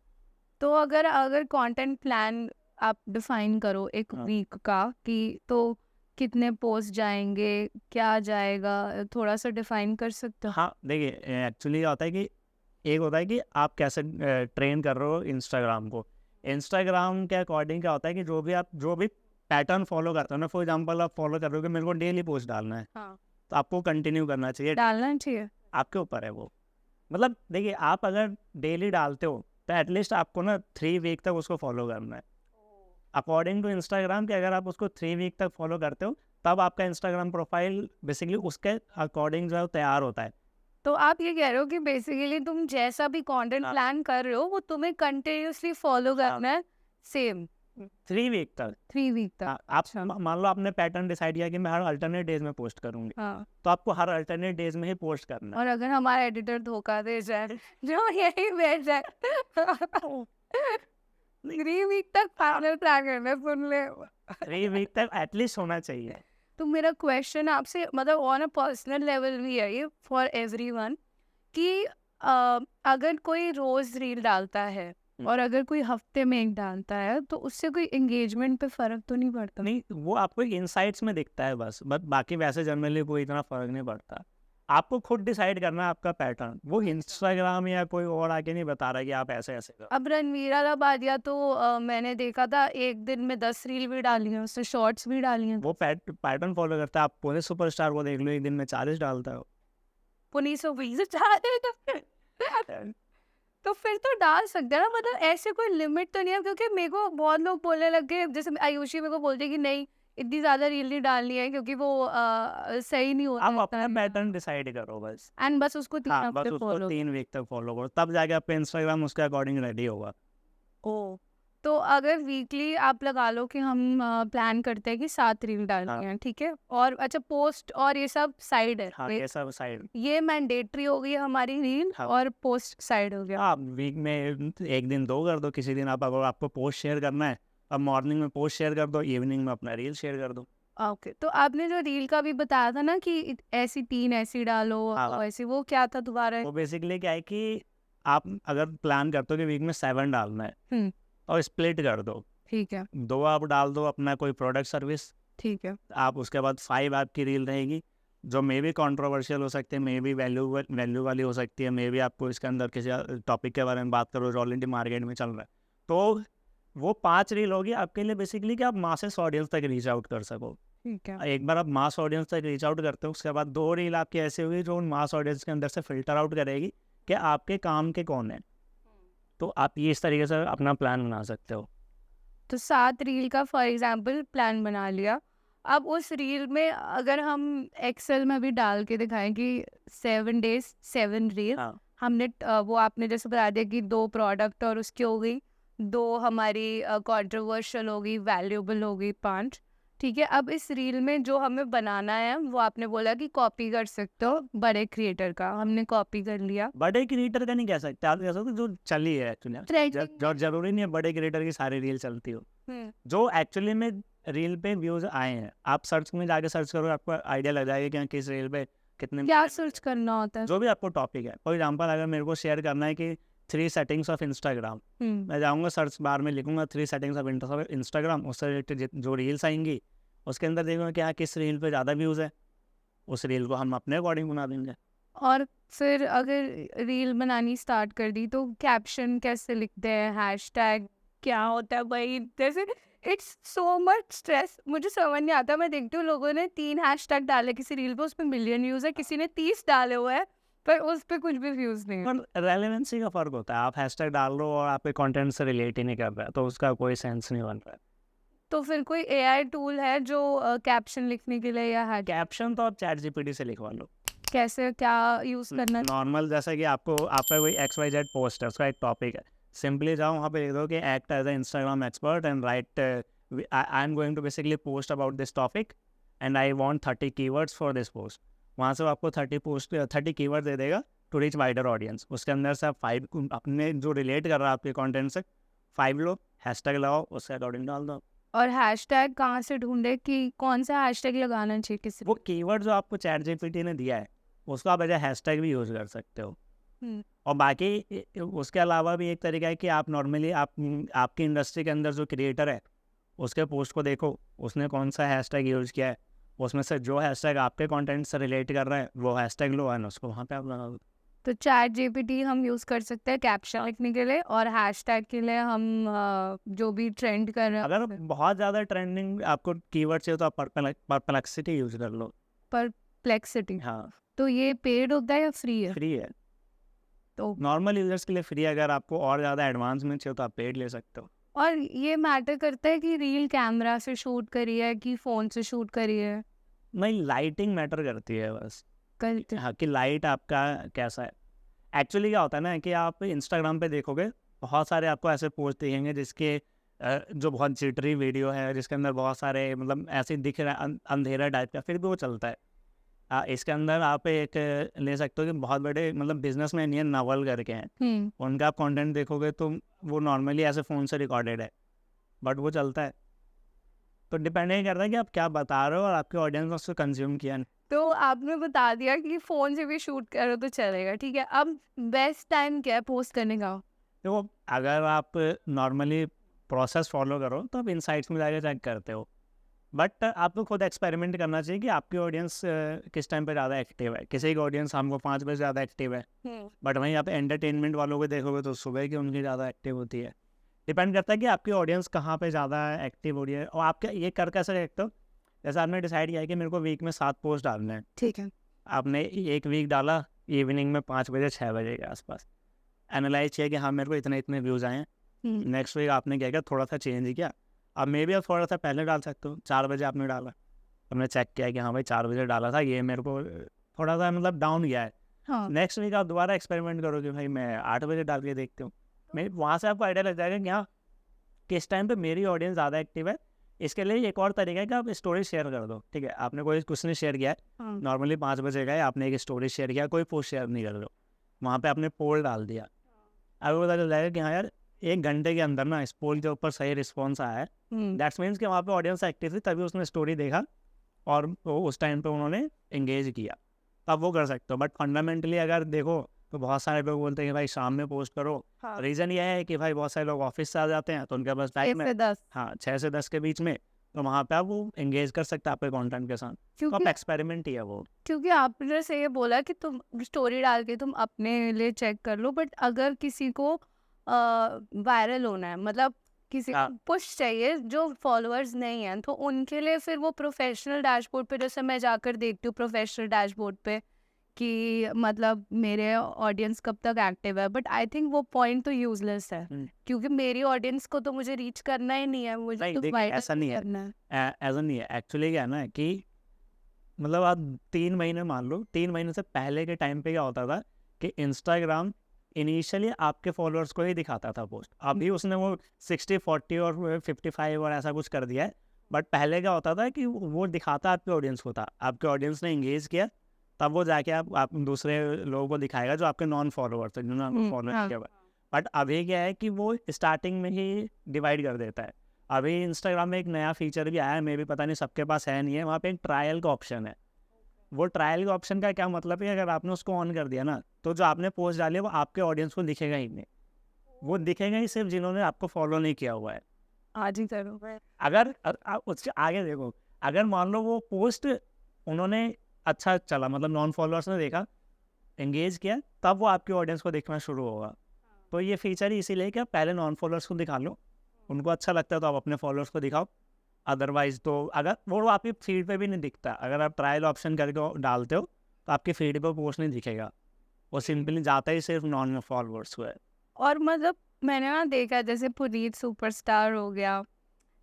तो अगर कंटेंट प्लान आप डिफाइन करो एक वीक का, कि तो कितने पोस्ट जाएंगे, क्या जाएगा, थोड़ा सा डिफाइन कर सकते हो? हाँ, देखिए एक्चुअली होता है कि एक होता है कि आप कैसे ट्रेन कर रहे हो इंस्टाग्राम को। इंस्टाग्राम के अकॉर्डिंग क्या होता है कि जो भी पैटर्न फॉलो करते हो ना, फॉर एग्जांपल आप फॉलो कर रहे हो कि मेरे को डेली पोस्ट डालना है, तो आपको कंटिन्यू करना चाहिए, डालना चाहिए। आपके ऊपर है वो। मतलब देखिए आप अगर डेली डालते हो तो एटलीस्ट आपको ना 3 वीक तक उसको फॉलो करना है अकॉर्डिंग टू इंस्टाग्राम। कि अगर आप उसको 3 वीक तक फॉलो करते हो तब आपका इंस्टाग्राम प्रोफाइल बेसिकली उसके अकॉर्डिंग जो है तैयार होता है। तो आप ये कह रहे हो कि बेसिकली तुम जैसा भी कंटेंट प्लान कर रहे हो वो तुम्हें कंटिन्यूअसली फॉलो करना है, सेम 3 वीक तक। 3 वीक तक। आप मान लो आपने पैटर्न डिसाइड किया कि मैं हर अल्टरनेट डेज में पोस्ट करूंगी, तो आपको हर अल्टरनेट डेज में ही पोस्ट करना है। और अगर हमारा एडिटर धोखा दे जाए जो यही बैठ जाए 3 वीक तक फाइनल प्लान करना है, सुन ले। 3 वीक तक एटलीस्ट होना चाहिए। तो मेरा क्वेश्चन आपसे, मतलब ऑन अ पर्सनल लेवल भी है ये फॉर एवरीवन, कि अगर कोई रोज रील डालता है और अगर कोई हफ्ते में एक डालता है तो उससे कोई एंगेजमेंट पे फर्क तो नहीं पड़ता? नहीं, वो आपको इनसाइट्स में दिखता है बस बाकी वैसे जनरली कोई इतना फर्क नहीं पड़ता। आपको खुद डिसाइड करना है आपका पैटर्न, वो इंस्टाग्राम या कोई और आके नहीं बता रहा कि आप ऐसे ऐसे करो। अब रणवीर अलाहाबादिया तो मैंने देखा था एक दिन में 10 रील भी डाली हैं, उससे शॉर्ट्स भी डाली हैं। वो पैटर्न फॉलो करता है। आप पुणे सुपरस्टार को देख लो, एक दिन में 40 डालता है। पुनीस तो फिर तो डाल सकते हैं ना, मतलब ऐसे कोई लिमिट तो नहीं है? क्योंकि मेरे को बहुत लोग बोलने लग गए, जैसे आयुषी मेरे को बोलती है कि नहीं इतनी ज्यादा रील नहीं डालनी है क्योंकि वो सही नहीं होता। आप अपना पैटर्न डिसाइड करो बस, एंड बस उसको 3 हाँ, बस हफ्ते उसको फॉलो। 3 वीक तक फॉलो करो, तब जाके आपका इंस्टाग्राम उसके अकॉर्डिंग रेडी होगा। ओ, तो अगर वीकली आप लगा लो कि हम प्लान करते हैं कि 7 रील डालनी है, ठीक है, और अच्छा पोस्ट और ये सब साइड है, हाँ, ये सब साइड, ये मैंडेटरी हो गई हमारी रील, और पोस्ट साइड हो गया। आप वीक में एक दिन 2 कर दो, किसी दिन आप अगर आपको पोस्ट शेयर करना है, अब मॉर्निंग में पोस्ट शेयर कर दो, इवनिंग में अपना रील शेयर कर दो। ओके, तो आपने जो रील का भी बताया था ना कि ऐसी 3 ऐसी डालो, ऐसी, वो क्या था दोबारा? वो बेसिकली क्या है कि आप अगर प्लान करते हो कि वीक में 7 डालना है और स्प्लिट कर दो, ठीक है, 2 आप डाल दो अपना कोई प्रोडक्ट सर्विस, ठीक है, आप उसके बाद 5 आपकी रील रहेगी, जो मे भी कंट्रोवर्शियल हो सकती है, मे भी वैल्यू वाली हो सकती है, मे भी आपको इसके अंदर किसी टॉपिक के बारे में बात करो जो ऑलरेडी मार्केट में चल रहा है, तो वो 5 रील होगी आपके लिए बेसिकली कि आप मासेस ऑडियंस तक रीच आउट कर सको। ठीक है। एक बार आप मास ऑडियंस तक रीच आउट करते हो, उसके बाद 2 रील आपकी ऐसी होगी जो उन मास ऑडियंस के अंदर से फिल्टर आउट करेगी कि आपके काम के कौन है। तो आप ये इस तरीके से अपना प्लान बना सकते हो। तो 7 रील का फॉर एग्जांपल प्लान बना लिया। अब उस रील में अगर हम एक्सेल में भी डाल के दिखाएं कि 7 डेज 7 रील, हाँ, हमने वो आपने जैसे बता दिया कि 2 प्रोडक्ट और उसकी हो गई, 2 हमारी कंट्रोवर्शियल हो गई, वैल्यूएबल हो गई 5। ठीक है, अब इस रील में जो हमें बनाना है वो आपने बोला कि कॉपी कर सकते हो बड़े क्रिएटर का, हमने कॉपी कर लिया। बड़े क्रिएटर का नहीं कह सकते, आप कह सकते हो जो चली है एक्चुअली। ट्रेंडिंग जरूरी नहीं है बड़े क्रिएटर की सारी रील चलती हो, में। जो एक्चुअली में रील पे व्यूज आए हैं। आप सर्च में जाके सर्च करो, आपको आइडिया लग जाएगा कि हाँ, किस रील पे कितने क्या सर्च करना होता है? जो भी आपको टॉपिक है। फॉर एग्जांपल अगर मेरे को शेयर करना है कि 3 सेटिंग्स ऑफ इंस्टाग्राम, मैं जाऊंगा सर्च बार में लिखूंगा 3 सेटिंग्स ऑफ इंस्टाग्राम, उससे रिलेटेड जो रील्स आएंगी उसके अंदर देखूंगा कि हाँ, किस रील पे ज़्यादा व्यूज़ है, उस रील को हम अपने अकॉर्डिंग बना देंगे। और फिर अगर रील बनानी स्टार्ट कर दी तो कैप्शन कैसे लिखते हैं, हैशटैग क्या होता है भाई? जैसे इट्स सो मच स्ट्रेस, मुझे समझ नहीं आता। मैं देखती हूँ लोगों ने 3 हैशटैग डाले किसी रील पे, उस पे मिलियन व्यूज है, किसी ने 30 डाले हुए हैं पर उस पे कुछ भी व्यूज नहीं है। पर रेलेवेंसी का फ़र्क होता है, आप हैशटैग डाल लो और आपके कंटेंट से रिलेट ही नहीं कर रहा है, तो उसका कोई सेंस नहीं बन रहा है। तो फिर कोई एआई टूल है जो कैप्शन लिखने के लिए या हैश कैप्शन तो आप चैट जीपीटी से लिखवा लो। कैसे क्या यूज करना? नॉर्मल जैसा कि आपको आपका कोई XYZ पोस्ट है, उसका एक टॉपिक है, सिंपली जाओ वहाँ पे लिख दो कि act as a Instagram expert and write I am going to basically post about this topic and I want 30 keywords for this post. वहाँ से वो आपको 30 कीवर्ड दे देगा टू रीच वाइडर ऑडियंस। उसके अंदर से आप 5 अपने जो रिलेट कर रहा है आपके कंटेंट से 5 लो, हैशटैग लगाओ, उसके अकॉर्डिंग डाल दो। और हैशटैग कहाँ से ढूंढे कि कौन सा हैशटैग लगाना चाहिए किसी वो कीवर्ड जो आपको चैट जीपीटी ने दिया है उसको आप एज ए हैशटैग भी यूज़ कर सकते हो। और बाकी उसके अलावा भी एक तरीका है कि आप नॉर्मली आपकी इंडस्ट्री के अंदर जो क्रिएटर है उसके पोस्ट को देखो, उसने कौन सा हैशटैग यूज़ किया है, उसमें से जो हैशटैग आपके कंटेंट से रिलेट कर रहा है वो हैशटैग लो एंड उसको वहाँ पे आप लगा दो। तो चैट जीपीटी हम यूज़ कर सकते हैं कैप्शन लिखने के लिए, और हैशटैग के लिए हम जो भी ट्रेंड कर रहे अगर हैं बहुत ज़्यादा ट्रेंडिंग आपको कीवर्ड चाहिए तो आप परप्लेक्सिटी यूज़ कर लो। परप्लेक्सिटी। हाँ, तो ये पेड होता है या फ्री है? फ्री है, तो नॉर्मल यूजर्स के लिए फ्री है, अगर आपको और ज़्यादा एडवांस में चाहिए तो आप पेड ले सकते हो। और ये मैटर करता है कि रील कैमरा से शूट करी है कि फ़ोन से शूट करी है? नहीं, लाइटिंग मैटर करती है बस। करते हाँ, कि लाइट आपका कैसा है। एक्चुअली क्या होता है ना कि आप इंस्टाग्राम पे देखोगे बहुत सारे आपको ऐसे पोस्ट दिखेंगे जिसके जो बहुत जिटरी वीडियो है, जिसके अंदर बहुत सारे मतलब ऐसे दिख रहा है अंधेरा टाइप का, फिर भी वो चलता है। इसके अंदर आप एक ले सकते हो कि बहुत बड़े मतलब बिजनेसमैन ये नवल करके हैं, उनका आप कंटेंट देखोगे तो वो नॉर्मली ऐसे फ़ोन से रिकॉर्डेड है बट वो चलता है। तो डिपेंड नहीं करता कि आप क्या बता रहे हो और आपके ऑडियंस ने उसको कंज्यूम किया नहीं। तो आपने बता दिया कि फ़ोन से भी शूट करो तो चलेगा, ठीक है। अब बेस्ट टाइम क्या है पोस्ट करने का? देखो, अगर आप नॉर्मली प्रोसेस फॉलो करो तो आप इनसाइट्स में जाकर चेक करते हो, बट आपको खुद एक्सपेरिमेंट करना चाहिए कि आपकी ऑडियंस किस टाइम पे ज़्यादा एक्टिव है। किसी की ऑडियंस शाम को 5 बजे ज़्यादा एक्टिव है, बट वहीं आप एंटरटेनमेंट वालों को देखोगे तो सुबह की उनकी ज़्यादा एक्टिव होती है। डिपेंड करता है कि आपकी ऑडियंस कहाँ पे ज़्यादा एक्टिव हो रही है और आपका ये कर कैसे सकते हो। जैसे आपने डिसाइड किया है कि मेरे को वीक में 7 पोस्ट डालने हैं, ठीक है। आपने एक वीक डाला इवनिंग में 5 बजे 6 बजे के आसपास, एनालाइज किया कि हाँ मेरे को इतने इतने व्यूज़ आए हैं। नेक्स्ट वीक आपने क्या किया, थोड़ा सा चेंज किया। अब मे भी आप थोड़ा सा पहले डाल सकते हो, 4 बजे आपने डाला, हमने चेक किया कि हाँ भाई 4 बजे डाला था, ये मेरे को थोड़ा सा मतलब डाउन गया है। हाँ। नेक्स्ट वीक आप दोबारा एक्सपेरिमेंट करो कि भाई मैं 8 बजे डाल के देखती हूँ। मैं वहाँ से आपको आइडिया लग जाएगा कि हाँ किस टाइम पे मेरी ऑडियंस ज़्यादा एक्टिव है। इसके लिए एक और तरीका है कि आप स्टोरी शेयर कर दो। ठीक है, आपने कोई कुछ नहीं शेयर किया है, नॉर्मली 5 बजे गए, आपने एक स्टोरी शेयर किया, कोई पोस्ट शेयर नहीं कर रहे हो, वहाँ पे आपने पोल डाल दिया। अब पता चल जाएगा कि हाँ यार 1 घंटे के अंदर ना इस पोल के ऊपर सही रिस्पॉन्स आया है, दैट्स मीन्स कि वहाँ पे ऑडियंस एक्टिव थी, तभी उसने स्टोरी देखा और वो उस टाइम पे उन्होंने एंगेज किया। तब वो कर सकते हो। बट फंडामेंटली अगर देखो तो बहुत सारे लोग बोलते हैं कि भाई शाम में पोस्ट करो। रीज़न यह है कि भाई बहुत सारे लोग ऑफिस से आ जाते हैं तो उनके पास टाइम है। 6 से 10। हाँ, 6 से 10 के बीच में तो वहाँ पे आप वो एंगेज कर सकते हैं आपके कंटेंट के साथ। तो आप क्योंकि एक्सपेरिमेंट ही है वो। क्योंकि आपने जैसे ये बोला कि तुम स्टोरी डाल के तुम अपने लिए चेक कर लो, बट अगर किसी को वायरल होना है, मतलब किसी हाँ। को पुश चाहिए जो फॉलोअर्स नहीं हैं, तो उनके लिए फिर वो प्रोफेशनल डैशबोर्ड पे, जैसे मैं जाकर देखती हूँ प्रोफेशनल डैशबोर्ड पे कि मतलब मेरे ऑडियंस कब तक एक्टिव है, बट आई थिंक वो पॉइंट तो यूजलेस है, क्योंकि मेरी ऑडियंस को तो मुझे रीच करना ही नहीं है, मुझे नहीं तो देख, वायरल ऐसा नहीं है, करना है। ऐसा नहीं है। एक्चुअली क्या है ना कि मतलब आप 3 महीने मान लो, 3 महीने से पहले के टाइम पे क्या होता था कि इंस्टाग्राम इनिशियली आपके फॉलोअर्स को ही दिखाता था पोस्ट। अभी उसने वो 60-40 और 55 और ऐसा कुछ कर दिया है। बट पहले क्या होता था कि वो दिखाता आपके ऑडियंस को था, आपके ऑडियंस ने इंगेज किया तब वो जाके आप दूसरे लोगों को दिखाएगा जो आपके नॉन फॉलोअर्स है, जिन्होंने आपको फॉलो नहीं हाँ। किया हुआ। बट अभी क्या है कि वो स्टार्टिंग में ही डिवाइड कर देता है। अभी इंस्टाग्राम में एक नया फीचर भी आया है, मे भी पता नहीं सबके पास है नहीं है, वहाँ पे एक ट्रायल का ऑप्शन है। वो ट्रायल के ऑप्शन का क्या मतलब है, अगर आपने उसको ऑन कर दिया ना, तो जो आपने पोस्ट डाली है वो आपके ऑडियंस को दिखेगा ही नहीं। वो दिखेगा ही सिर्फ जिन्होंने आपको फॉलो नहीं किया हुआ है। आज ही करो। अगर आप उससे आगे देखो, अगर मान लो वो पोस्ट उन्होंने अच्छा चला, मतलब नॉन फॉलोअर्स ने देखा, एंगेज किया, तब वो आपके ऑडियंस को दिखना शुरू होगा। तो ये फीचर ही इसीलिए कि आप पहले नॉन फॉलोअर्स को दिखा लो, उनको अच्छा लगता है तो आप अपने फॉलोअर्स को दिखाओ। अदरवाइज तो अगर वो आपकी फीड पे भी नहीं दिखता, अगर आप ट्रायल ऑप्शन करके डालते हो तो आपकी फीड पे पोस्ट नहीं दिखेगा, वो सिंपली जाता ही सिर्फ नॉन फॉलोअर्स को है। और मतलब मैंने ना देखा, जैसे पुनीत सुपरस्टार हो गया,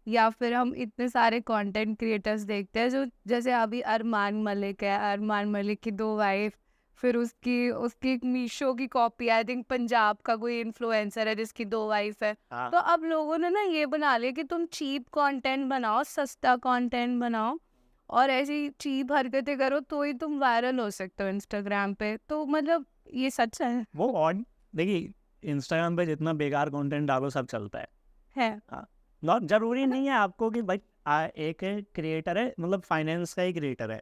या फिर हम इतने सारे कंटेंट क्रिएटर्स देखते हैं जो, जैसे अभी अरमान मलिक है, अरमान मलिक की 2 वाइफ, फिर उसकी उसकी एक मीशो की कॉपी, आई थिंक पंजाब का कोई इन्फ्लुएंसर है जिसकी 2 वाइफ है। हाँ। तो अब लोगों ने ना ये बना लिया कि तुम चीप कंटेंट बनाओ, सस्ता कंटेंट बनाओ, और ऐसी चीप हरकतें करो तो ही तुम वायरल हो सकते हो इंस्टाग्राम पे। तो मतलब ये सच है। वो ऑन देखिए, इंस्टाग्राम पे जितना बेकार कंटेंट डालो सब चलता है। है। हाँ, नॉट जरूरी नहीं है आपको कि भाई एक क्रिएटर है, मतलब फाइनेंस का ही क्रिएटर है,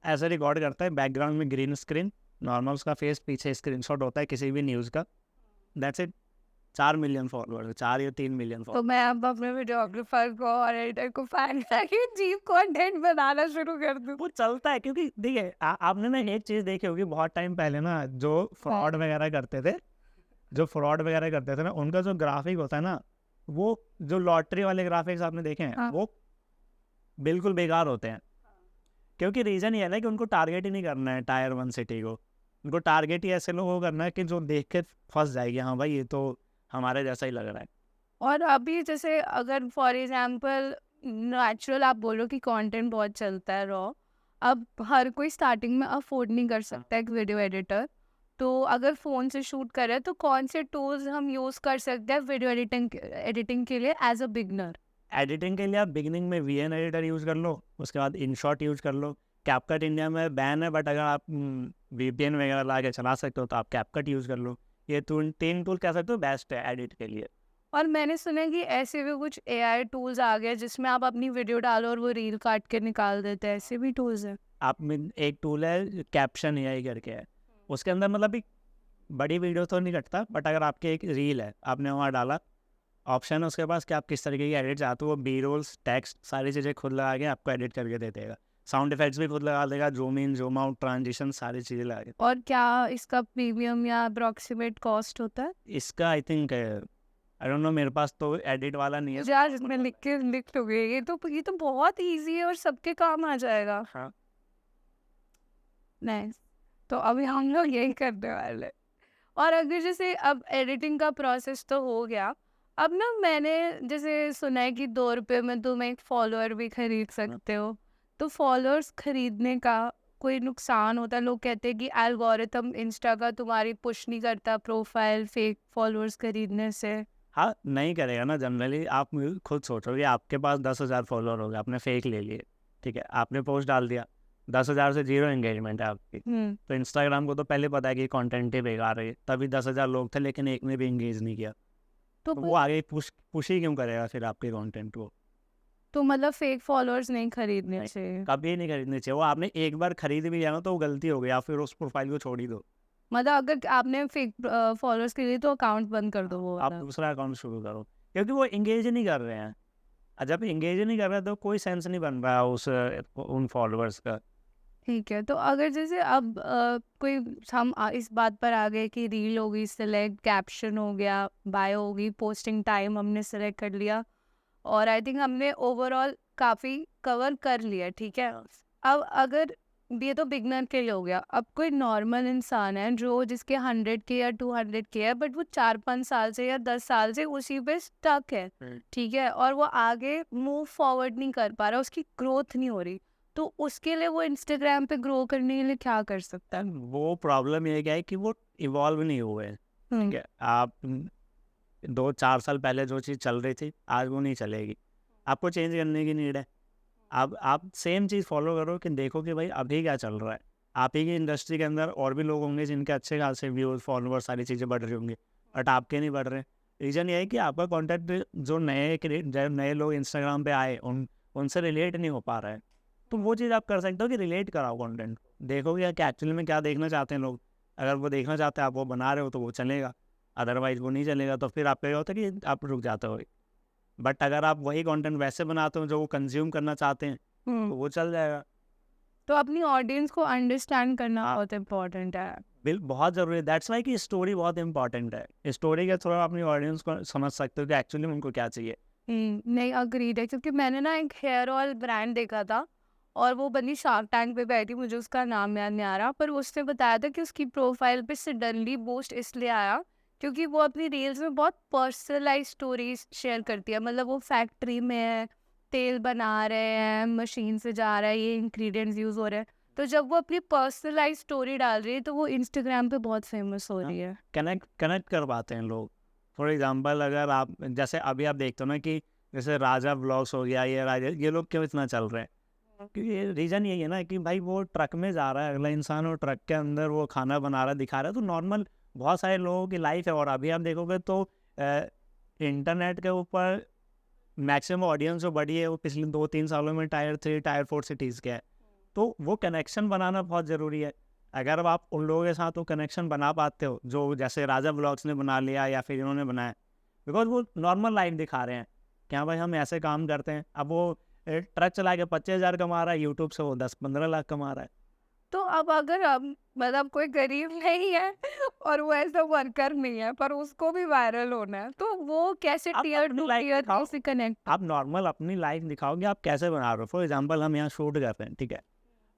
ऐसे रिकॉर्ड करता है बैकग्राउंड में ग्रीन स्क्रीन, नॉर्मल उसका फेस पीछे स्क्रीनशॉट होता है किसी भी न्यूज़ का, दैट्स इट। 4 मिलियन फॉलोअर्स, 4 या 3 मिलियन तो फॉलोअर्स। मैं अब अपने वीडियोग्राफर को और एडिटर को फाइन करके चीप कंटेंट बनाना शुरू कर दूं। वो चलता है क्योंकि देखिए आपने ना एक चीज़ देखी होगी बहुत टाइम पहले ना, जो फ्रॉड वगैरह करते थे, ना उनका जो ग्राफिक होता है ना, वो जो लॉटरी वाले ग्राफिक्स आपने देखे हैं, हाँ। वो बिल्कुल बेकार होते हैं। क्योंकि रीज़न ये है ना कि उनको टारगेट ही नहीं करना है टायर 1 सिटी को, उनको टारगेट ही ऐसे लोगों को करना है कि जो देख के फंस जाएगी, हाँ भाई ये तो हमारे जैसा ही लग रहा है। और अभी जैसे अगर फॉर एग्जांपल नेचुरल आप बोलो कि कंटेंट बहुत चलता है रॉ, अब हर कोई स्टार्टिंग में अफोर्ड नहीं कर सकता एक वीडियो एडिटर, तो अगर फ़ोन से शूट करें तो कौन से टूल्स हम यूज़ कर सकते हैं वीडियो एडिटिंग के लिए एज अ बिगनर? एडिटिंग के लिए आप बिगिनिंग में VN एडिटर यूज़ कर लो, उसके बाद InShot यूज़ कर लो। कैपकट इंडिया में बैन है, बट अगर आप VPN वगैरह ला के चला सकते हो तो आप कैपकट यूज़ कर लो। ये 3 टूल कह सकते हो बेस्ट है एडिट के लिए। और मैंने सुना है कि ऐसे भी कुछ एआई टूल्स आ गए जिसमें आप अपनी वीडियो डालो और वो रील काट के निकाल देते हैं, ऐसे भी टूल्स हैं? आप में एक टूल है कैप्शन AI करके है, उसके अंदर मतलब एक बड़ी वीडियो तो नहीं कटता, बट अगर आपके एक रील है, आपने वहाँ डाला, ऑप्शन है उसके पास कि आप किस तरीके की एडिट चाहते हो, वो बी रोल्स, टेक्स्ट, सारी चीज़ें खुद लगा के आपको एडिट करके दे देगा। साउंड इफेक्ट्स भी खुद लगा देगा, zoom in zoom out transition सारी चीज़ें लगा के। और क्या इसका प्रीमियम या अप्रोक्सीमेट कॉस्ट होता है? इसका I think I don't know, मेरे पास तो एडिट वाला नहीं है। मुझे आज मैं लिख लूँगी, ये तो बहुत इजी है और सबके काम आ जाएगा। हाँ। नाइस। तो अभी हम लोग यही करने वाले हैं। और अगर जैसे अब एडिटिंग का प्रोसेस तो हो गया, अब ना मैंने जैसे सुना है कि 2 रुपए में तुम एक फॉलोअर भी खरीद सकते हो, तो फॉलोअर्स खरीदने का कोई नुकसान होता है? लोग कहते हैं कि एल्गोरिथम इंस्टा का तुम्हारी पुश नहीं करता प्रोफाइल फेक फॉलोअर्स खरीदने से। हाँ, नहीं करेगा ना। जनरली आप खुद सोचोगे, आपके पास 10,000 फॉलोअर हो गए, आपने फेक ले लिए, ठीक है, आपने पोस्ट डाल दिया, 10,000 से 0 एंगेजमेंट है आपकी, तो इंस्टाग्राम को तो पहले पता है कि कंटेंट ही बेकार है, तभी 10,000 लोग थे लेकिन एक ने भी एंगेज नहीं किया, तो तो वो आगे पुश ही क्यों करेगा फिर आपके कंटेंट को। तो मतलब फेक फॉलोअर्स नहीं खरीदने नहीं, चाहिए। कभी नहीं खरीदनी चाहिए। वो आपने एक बार खरीद भी लिया ना तो वो गलती हो गई, या फिर उस प्रोफाइल को छोड़ ही दो, मतलब अगर आपने फेक फॉलोअर्स के लिए तो अकाउंट बंद कर दो वो आप वाला। दूसरा अकाउंट शुरू करो, क्योंकि वो एंगेज नहीं कर रहे हैं। और जब एंगेज ही नहीं कर रहा तो कोई सेंस नहीं बन रहा उस उन फॉलोअर्स का। ठीक है, तो अगर जैसे अब कोई हम इस बात पर आ गए कि रील हो गई सिलेक्ट, कैप्शन हो गया, बायो हो गई, पोस्टिंग टाइम हमने सिलेक्ट कर लिया, और आई थिंक हमने ओवरऑल काफ़ी कवर कर लिया, ठीक है। अब अगर ये तो बिगनर के लिए हो गया, अब कोई नॉर्मल इंसान है जो जिसके 100K या 200K है, बट वो 4-5 साल से या 10 साल से उसी पे स्टक है, ठीक है, और वो आगे मूव फॉरवर्ड नहीं कर पा रहा, उसकी ग्रोथ नहीं हो रही, तो उसके लिए वो इंस्टाग्राम पे ग्रो करने के लिए क्या कर सकता है? वो प्रॉब्लम ये क्या है कि वो इवॉल्व नहीं हुए हैं, ठीक है। आप 2-4 साल पहले जो चीज़ चल रही थी आज वो नहीं चलेगी, आपको चेंज करने की नीड है। आप सेम चीज़ फॉलो करो कि देखो कि भाई अभी क्या चल रहा है। आप ही की इंडस्ट्री के अंदर और भी लोग होंगे जिनके अच्छे खासे व्यूज़, फॉलोअर, सारी चीज़ें बढ़ रही होंगी, बट आपके नहीं बढ़ रहे। रीज़न ये है कि आपका कंटेंट जो नए लोग इंस्टाग्राम पे आए उनसे रिलेट नहीं हो पा रहा है। तो वो चीज़ आप कर सकते हो कि रिलेट कराओ कंटेंट। देखो कि एक्चुअली में क्या देखना चाहते हैं लोग। अगर वो देखना चाहते हैं, आप वो बना रहे हो तो वो चलेगा, अदरवाइज़ वो नहीं चलेगा। तो फिर आपका ये होता है कि आप रुक जाते हो। बट अगर आप वही कंटेंट वैसे बनाते हो जो वो कंज्यूम करना चाहते हैं तो वो चल जाएगा। तो अपनी ऑडियंस को अंडरस्टैंड करना हाँ। बहुत इम्पोर्टेंट है। बहुत ज़रूरी है। दैट्स वाई कि स्टोरी बहुत इंपॉर्टेंट है। स्टोरी के थ्रू आप अपनी ऑडियंस को समझ सकते हो कि एक्चुअली उनको क्या चाहिए। नहीं, अग्रीड है, क्योंकि मैंने ना एक हेयर ऑयल ब्रांड देखा था, और वो बंदी शार्क टैंक पे बैठी, मुझे उसका नाम याद नहीं आ रहा, पर उसने बताया था कि उसकी प्रोफाइल पे सडनली बूस्ट इसलिए आया क्योंकि वो अपनी रील्स में बहुत पर्सनलाइज स्टोरीज शेयर करती है। मतलब वो फैक्ट्री में है, तेल बना रहे हैं, मशीन से जा रहा है, ये इंग्रेडिएंट्स यूज हो रहे हैं, तो जब वो अपनी पर्सनलाइज स्टोरी डाल रही है तो वो इंस्टाग्राम पे बहुत फेमस हो रही है। कनेक्ट कर पाते हैं लोग। फॉर एग्जांपल अगर आप जैसे अभी आप देखते हो ना कि जैसे राजा व्लॉग्स हो गया, ये लोग क्यों इतना चल रहे हैं, क्योंकि रीज़न यही है ना कि भाई वो ट्रक में जा रहा है, अगला इंसान, और ट्रक के अंदर वो खाना बना रहा है, दिखा रहा है। तो नॉर्मल बहुत सारे लोगों की लाइफ है। और अभी आप देखोगे तो इंटरनेट के ऊपर मैक्सिमम ऑडियंस जो बढ़ी है वो पिछले 2-3 सालों में टायर 3, टायर 4 सिटीज़ के है। तो वो कनेक्शन बनाना बहुत ज़रूरी है। अगर आप उन लोगों के साथ वो कनेक्शन बना पाते हो जो जैसे राजा व्लॉग्स ने बना लिया या फिर इन्होंने बनाया, बिकॉज वो नॉर्मल लाइफ दिखा रहे हैं कि हाँ भाई हम ऐसे काम करते हैं। अब वो ट्रक चला के 25,000 कमा रहा है, यूट्यूब से वो 10-15 लाख कमा रहा है। तो अब अगर मतलब कोई गरीब नहीं है और वो ऐसा वर्कर नहीं है पर उसको भी वायरल होना है, तो वो कैसे आप टीयर अपनी टू लाइफ टीयर दिखाओ। से कनेक्ट? आप नॉर्मल अपनी लाइफ दिखाओगे आप कैसे बना रहे हो। फॉर एग्जांपल हम यहाँ शूट कर रहे हैं, ठीक है,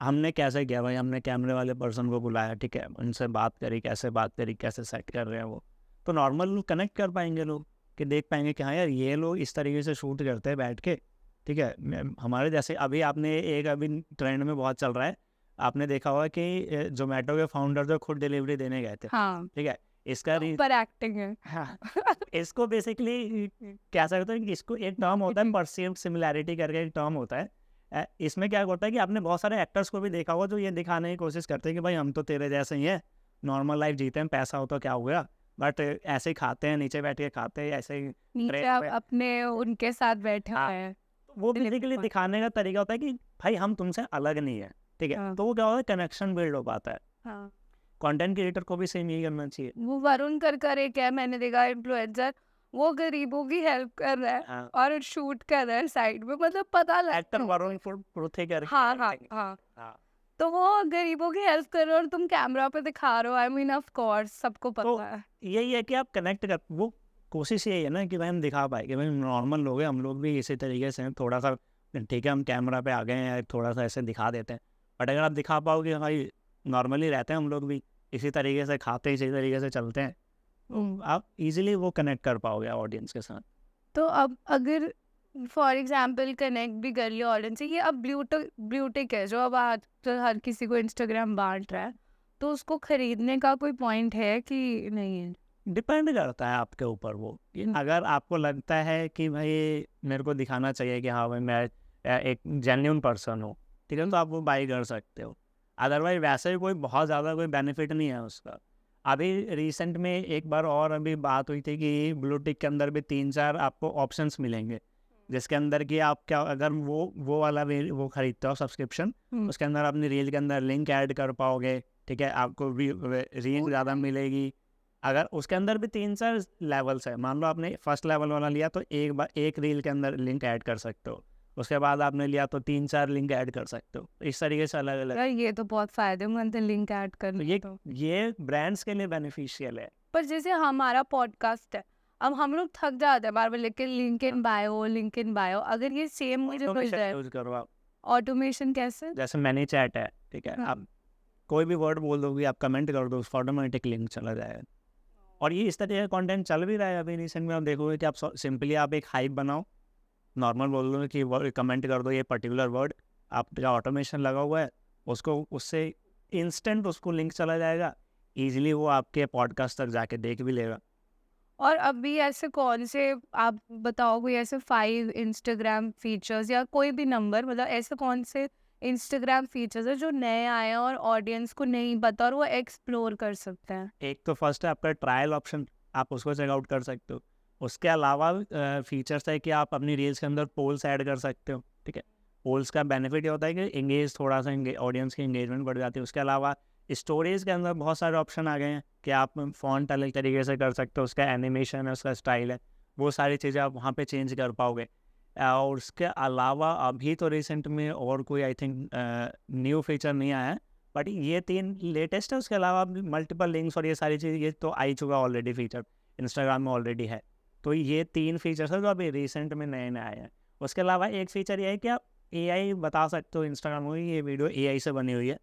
हमने कैसे किया भाई, हमने कैमरे वाले पर्सन को बुलाया, ठीक है, उनसे बात करी, कैसे सेट कर रहे हैं वो। तो नॉर्मल लोग कनेक्ट कर पाएंगे, लोग कि देख पाएंगे कि हाँ यार ये लोग इस तरीके से शूट करते हैं बैठ के, ठीक है। हमारे जैसे अभी आपने अभी ट्रेंड में बहुत चल रहा है, आपने देखा होगा कि जोमेटो के फाउंडर जो खुद डिलीवरी देने गए थे, हाँ, ठीक है। इसका पर एक्टिंग है। हाँ, इसको बेसिकली क्या सकते हैं कि इसको एक टर्म होता है परसीव्ड सिमिलैरिटी करके, एक टर्म होता है। इसमें क्या होता है कि आपने बहुत सारे एक्टर्स को भी देखा होगा जो ये दिखाने की कोशिश करते हैं कि भाई हम तो तेरे जैसे ही हैं, नॉर्मल लाइफ जीते हैं, पैसा हो तो क्या हुआ, बट ऐसे ही खाते हैं, नीचे बैठ के खाते हैं, ऐसे ही नीचे ट्रेन आप पे। अपने उनके साथ बैठे हाँ, हुए हैं। तो वो बेसिकली दिखाने का तरीका होता है कि भाई हम तुमसे अलग नहीं है, ठीक है। हाँ। तो वो क्या होता है, कनेक्शन बिल्ड हो पाता है। हाँ, कंटेंट क्रिएटर को भी सेम यही करना चाहिए। वो वरुण कर एक है, मैंने देखा इन्फ्लुएंसर, वो गरीबों की हेल्प कर रहा है हाँ, और शूट कर रहा है साइड में, मतलब पता लगता एक्टर है। वरुण पुरुथे करके। हाँ हाँ हाँ, हाँ, तो वो गरीबों की हेल्प कर रहे हो और तुम कैमरा पे दिखा रहे हो, आई मीन ऑफ कोर्स सबको तो पता है। यही है कि आप कनेक्ट कर, वो कोशिश यही है ना कि भाई हम दिखा पाए कि भाई नॉर्मल लोग हैं, हम लोग भी इसी तरीके से हैं, थोड़ा सा ठीक है हम कैमरा पे आ गए हैं, थोड़ा सा ऐसे दिखा देते हैं। बट अगर आप दिखा पाओ कि भाई नॉर्मली रहते हैं हम लोग भी, इसी तरीके से खाते हैं, इसी तरीके से चलते हैं, तो आप इजीली वो कनेक्ट कर पाओगे ऑडियंस के साथ। तो अब अगर फॉर एग्जाम्पल कनेक्ट भी कर लिया ऑडियंस से, ये अब ब्लूटिक है जो अब आज तो हर किसी को इंस्टाग्राम बांट रहा है, तो उसको खरीदने का कोई पॉइंट है कि नहीं है? डिपेंड करता है आपके ऊपर वो कि अगर आपको लगता है कि भाई मेरे को दिखाना चाहिए कि हाँ भाई मैं एक जेन्युइन पर्सन हूँ, ठीक है, तो आप वो बाई कर सकते हो। अदरवाइज वैसे भी कोई बहुत ज़्यादा कोई बेनिफिट नहीं है उसका। अभी रिसेंट में एक बार और अभी बात हुई थी कि ब्लू टिक के अंदर भी 3-4 आपको ऑप्शंस मिलेंगे, जिसके अंदर कि आप क्या अगर वो वाला भी वो खरीदते हो सब्सक्रिप्शन, उसके अंदर अपनी रील के अंदर लिंक ऐड कर पाओगे, ठीक है, आपको रील ज़्यादा मिलेगी, अगर उसके अंदर भी 3-4 लेवल्स है, मान लो आपने फर्स्ट लेवल वाला लिया तो एक रील के अंदर लिंक ऐड कर सकते हो, उसके बाद आपने लिया तो 3-4 लिंक ऐड कर सकते हो, इस तरीके से अलग अलग। यार ये तो बहुत फायदेमंद है लिंक ऐड तो करना ये तो। ये ब्रांड्स के लिए बेनिफिशियल है। पर जैसे हमारा पॉडकास्ट है, अब हम लोग थक जाते हैं बार बार लेके link in bio link in bio, अगर ये सेम मुझे मिल ऑटोमेशन जाए। यूज करो आप, ऑटोमेशन कैसे? जैसे मैनी चैट है, ठीक है, हाँ। आप कोई भी वर्ड बोल दोगे, आप कमेंट कर दो, उसका ऑटोमेटिक लिंक चला जाएगा। और ये इस तरह का कंटेंट चल भी रहा है अभी रिसेंट में, आप देखोगे कि आप सिंपली आप एक हाइप बनाओ, नॉर्मल बोल दो कि कमेंट कर दो ये पर्टिकुलर वर्ड, आपका ऑटोमेशन लगा हुआ है, उसको उससे इंस्टेंट उसको लिंक चला जाएगा, ईजिली वो आपके पॉडकास्ट तक जाके देख भी लेगा। और अभी ऐसे कौन से आप बताओ, कोई ऐसे 5 इंस्टाग्राम फीचर्स या कोई भी नंबर, मतलब ऐसे कौन से इंस्टाग्राम फीचर्स है जो नए आए हैं और ऑडियंस को नहीं पता और वो एक्सप्लोर कर सकते हैं? एक तो फर्स्ट है आपका ट्रायल ऑप्शन, आप उसको चेकआउट कर सकते हो। उसके अलावा फीचर्स है कि आप अपनी रील्स के अंदर पोल्स ऐड कर सकते हो, ठीक है। पोल्स का बेनिफिट ये होता है कि एंगेज थोड़ा सा ऑडियंस की एंगेजमेंट बढ़ जाती है। उसके अलावा स्टोरीज के अंदर बहुत सारे ऑप्शन आ गए हैं कि आप फॉन्ट अलग तरीके से कर सकते हो, उसका एनिमेशन है, उसका स्टाइल है, वो सारी चीज़ें आप वहाँ पे चेंज कर पाओगे। और उसके अलावा अभी तो रिसेंट में और कोई आई थिंक न्यू फीचर नहीं आया है, बट ये 3 लेटेस्ट है। उसके अलावा मल्टीपल लिंक्स और ये सारी चीज़ ये तो आ ही चुका ऑलरेडी, फीचर इंस्टाग्राम में ऑलरेडी है। तो ये 3 फीचर्स है जो अभी रिसेंट में नए नए आए हैं। उसके अलावा एक फीचर ये है कि आप AI बता सकते हो इंस्टाग्राम में ये वीडियो AI से बनी हुई है,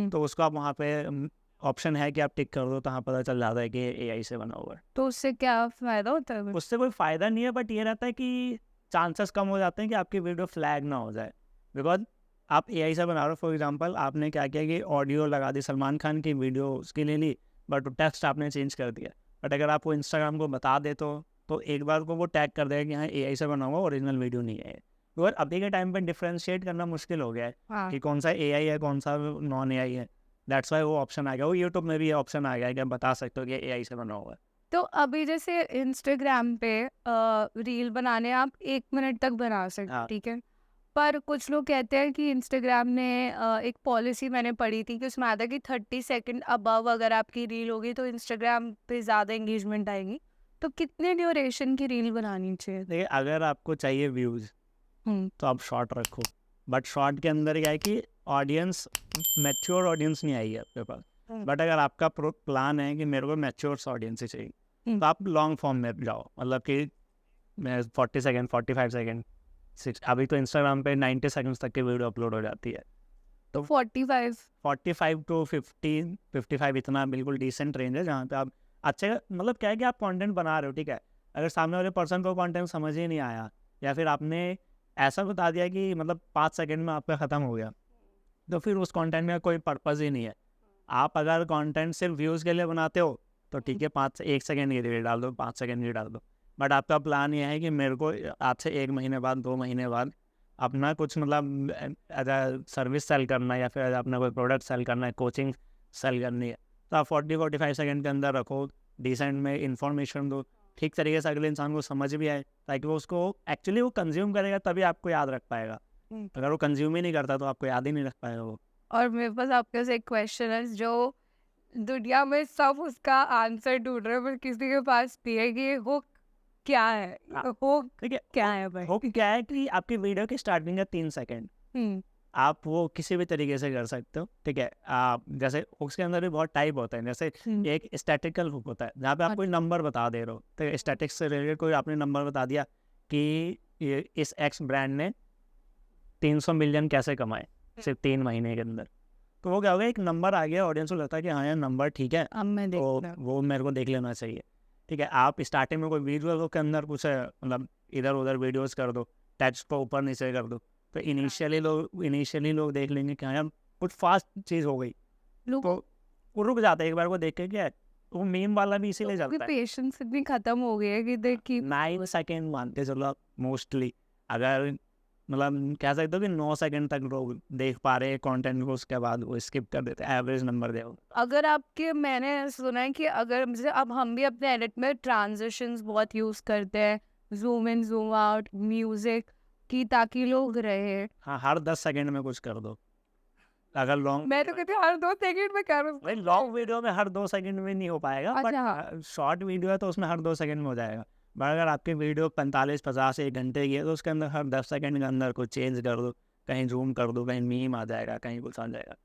तो उसको आप वहाँ पे ऑप्शन है कि आप टिक कर दो, तो हाँ पता चल जाता है कि ये AI से बना हुआ है। तो उससे क्या फायदा होता है? उससे कोई फ़ायदा नहीं है, बट ये रहता है कि चांसेस कम हो जाते हैं कि आपकी वीडियो फ्लैग ना हो जाए, बिकॉज आप AI से बना रहे हो। फॉर एग्जांपल आपने क्या किया कि ऑडियो लगा दी, सलमान खान की वीडियो उसके लिए ली, बट टेक्स्ट आपने चेंज कर दिया। बट अगर आप वो इंस्टाग्राम को बता दे तो एक बार को वो टैग कर देगा कि हाँ AI से बना हुआ, ओरिजिनल वीडियो नहीं है। और अभी के टाइम पे डिफ्रेंशिएट करना मुश्किल हो गया है हाँ। कि कौन सा AI है कौन सा नॉन AI है। दैट्स वाई वो ऑप्शन आ गया, वो यूट्यूब में भी ये ऑप्शन आ गया है कि आप बता सकते हो कि AI से बना हुआ है। तो अभी जैसे इंस्टाग्राम पे रील बनाने आप 1 मिनट तक बना सकते, हाँ। ठीक है। पर कुछ लोग कहते हैं कि इंस्टाग्राम ने एक पॉलिसी मैंने पढ़ी थी कि उसमें आता है कि 30 सेकंड अबव अगर आपकी रील होगी तो इंस्टाग्राम पे ज़्यादा एंगेजमेंट आएगी। तो कितने ड्यूरेशन की रील बनानी चाहिए? देखिए अगर आपको चाहिए व्यूज़ हम्म। तो आप शॉर्ट रखो, बट शॉर्ट के अंदर क्या है कि ऑडियंस, मैच्योर ऑडियंस नहीं आएगी आपके पास। बट अगर आपका प्लान है कि मेरे को मैच्योर ऑडियंस ही चाहिए, तो आप लॉन्ग फॉर्म में जाओ, मतलब कि मैं 40 सेकेंड 45 सेकेंड 6, अभी तो इंस्टाग्राम पे 90 सेकंड्स तक की वीडियो अपलोड हो जाती है। तो 45 45 टू 55 इतना बिल्कुल डिसेंट रेंज है जहाँ पे आप अच्छे, मतलब क्या है कि आप कंटेंट बना रहे हो, ठीक है। अगर सामने वाले पर्सन को कंटेंट समझ ही नहीं आया, या फिर आपने ऐसा बता दिया कि मतलब 5 सेकंड में आपका ख़त्म हो गया, तो फिर उस कंटेंट में कोई पर्पज़ ही नहीं है। आप अगर कंटेंट सिर्फ व्यूज़ के लिए बनाते हो तो ठीक है, 1 सेकंड की रील डाल दो, 5 सेकंड की डाल दो। बट आपका प्लान ये है कि मेरे को आज से 1 महीने बाद 2 महीने बाद अपना कुछ मतलब एज अ सर्विस सेल करना है, या फिर अपना कोई प्रोडक्ट सेल करना है, कोचिंग सेल करनी है, तो आप 40-45 सेकंड के अंदर रखो, डिसेंट में इंफॉर्मेशन दो, ठीक तरीके से अगले इंसान को समझ भी आए, ताकि वो उसको एक्चुअली वो कंज्यूम करेगा तभी आपको याद रख पाएगा। अगर वो कंज्यूम ही नहीं करता तो आपको याद ही नहीं रख पाएगा वो। और मेरे पास आपके से एक क्वेश्चन है जो दुनिया में सब उसका आंसर ढूंढ रहे हैं, पर किसी के पास नहीं है कि हुक क्या है? हुक देखिए क्या है भाई? हुक क्या है कि आपकी वीडियो की स्टार्टिंग है 3 सेकंड, हम्म। आप वो किसी भी तरीके से कर सकते हो, ठीक है। आप जैसे हुक्स के अंदर भी बहुत टाइप होते हैं, जैसे एक स्टैटिकल हुक होता है जहाँ पे आप कोई नंबर बता दे रहे हो, तो स्टैटिक से रिलेटेड कोई आपने नंबर बता दिया कि इस एक्स ब्रांड ने 300 मिलियन कैसे कमाए सिर्फ 3 महीने के अंदर, तो वो क्या होगा, एक नंबर आ गया, ऑडियंस को लगता है कि हाँ यार नंबर ठीक है, अब मैं तो देख वो मेरे को देख लेना चाहिए, ठीक है। आप स्टार्टिंग में कोई वीडियो के अंदर कुछ मतलब इधर उधर वीडियोस कर दो, टेक्स्ट को ऊपर नीचे कर दो, तो इनिशियली लोग देख लेंगे कि हाँ यार कुछ फास्ट चीज़ हो गई, लोग तो वो रुक जाता है एक बार को देख के, क्या है वो मीम वाला भी इसीलिए की चलता है। पेशेंस इतनी खत्म हो गई है कि देखिए 9 सेकेंड मानते चलो आप मोस्टली, अगर मतलब कह सकते हो कि 9 सेकंड तक लोग देख पा रहे हैं कंटेंट को, उसके बाद वो स्किप कर देते हैं, एवरेज नंबर दे। अगर आपके, मैंने सुना है कि अगर जैसे अब हम भी अपने एडिट में ट्रांजिशंस बहुत यूज करते हैं, zoom in zoom out, music की, ताकि लोग रहे। हाँ हर 10 सेकंड में कुछ कर दो, अगर लॉन्ग मैं तो कहती हूँ हर 2 सेकंड में कर भाई लॉन्ग वीडियो में हर 2 सेकंड में नहीं हो पाएगा, अच्छा, हाँ। बट शॉर्ट वीडियो है तो उसमें हर 2 सेकंड में हो जाएगा। बट अगर आपकी वीडियो 45-50 1 घंटे की है तो उसके अंदर हर 10 सेकंड के अंदर कुछ चेंज कर दो, कहीं ज़ूम कर दो, कहीं मीम आ जाएगा, कहीं कुछ आ जाएगा।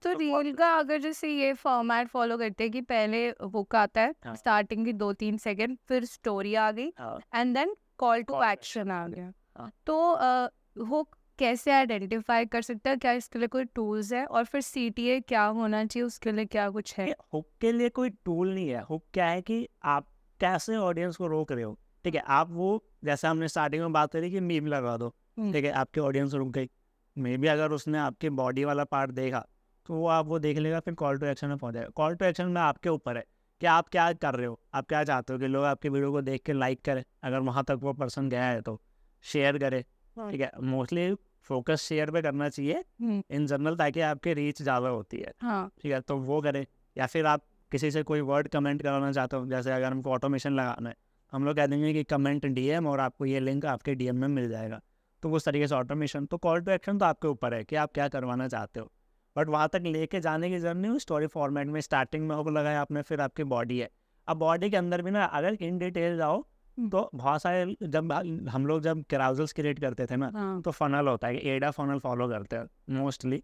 तो तो रील का अगर जैसे ये फॉर्मेट फॉलो करते हैं कि पहले हुक आता है, हाँ। स्टार्टिंग की 2-3 सेकंड, फिर स्टोरी आ गई हाँ, and then call to Call to action आ गया। हाँ। तो हुक कैसे आइडेंटिफाई कर सकते हैं? क्या इसके लिए कोई टूल्स है? और फिर सीटीए क्या होना चाहिए, उसके लिए क्या कुछ है? ये हुक के लिए कोई टूल नहीं है। हुक क्या है कि आप कैसे ऑडियंस को रोक रहे हो, ठीक है? आप वो जैसे हमने स्टार्टिंग में बात करी कि मीम लगा दो, हुँ। ठीक है? आपकी ऑडियंस रुक गई। मे बी अगर उसने आपके बॉडी वाला पार्ट देखा तो वो देख लेगा, फिर कॉल टू एक्शन में पहुंच जाएगा। कॉल टू एक्शन में आपके ऊपर है कि आप क्या कर रहे हो, आप क्या चाहते हो कि लोग आपकी वीडियो को देख के लाइक करें, अगर वहाँ तक वो पर्सन गया है तो शेयर करे, ठीक है? मोस्टली फोकस शेयर पे करना चाहिए हुँ। इन जनरल, ताकि आपकी रीच ज़्यादा होती है, हाँ। ठीक है? तो वो करें। या फिर आप किसी से कोई वर्ड कमेंट कराना चाहते हो, जैसे अगर हमको ऑटोमेशन लगाना है, हम लोग कह देंगे कि कमेंट डीएम और आपको ये लिंक आपके डीएम में मिल जाएगा। तो उस तरीके से ऑटोमेशन, तो कॉल टू एक्शन तो आपके ऊपर है कि आप क्या करवाना चाहते हो। बट वहाँ तक लेके जाने की जरूरत नहीं, स्टोरी फॉर्मेट में स्टार्टिंग में होकर लगाया आपने, फिर आपकी बॉडी है। अब बॉडी के अंदर भी ना अगर इन डिटेल जाओ तो बहुत सारे, जब हम लोग जब कैराउजल्स क्रिएट करते थे ना, हाँ। तो फनल होता है, एडा फनल फॉलो करते हैं मोस्टली।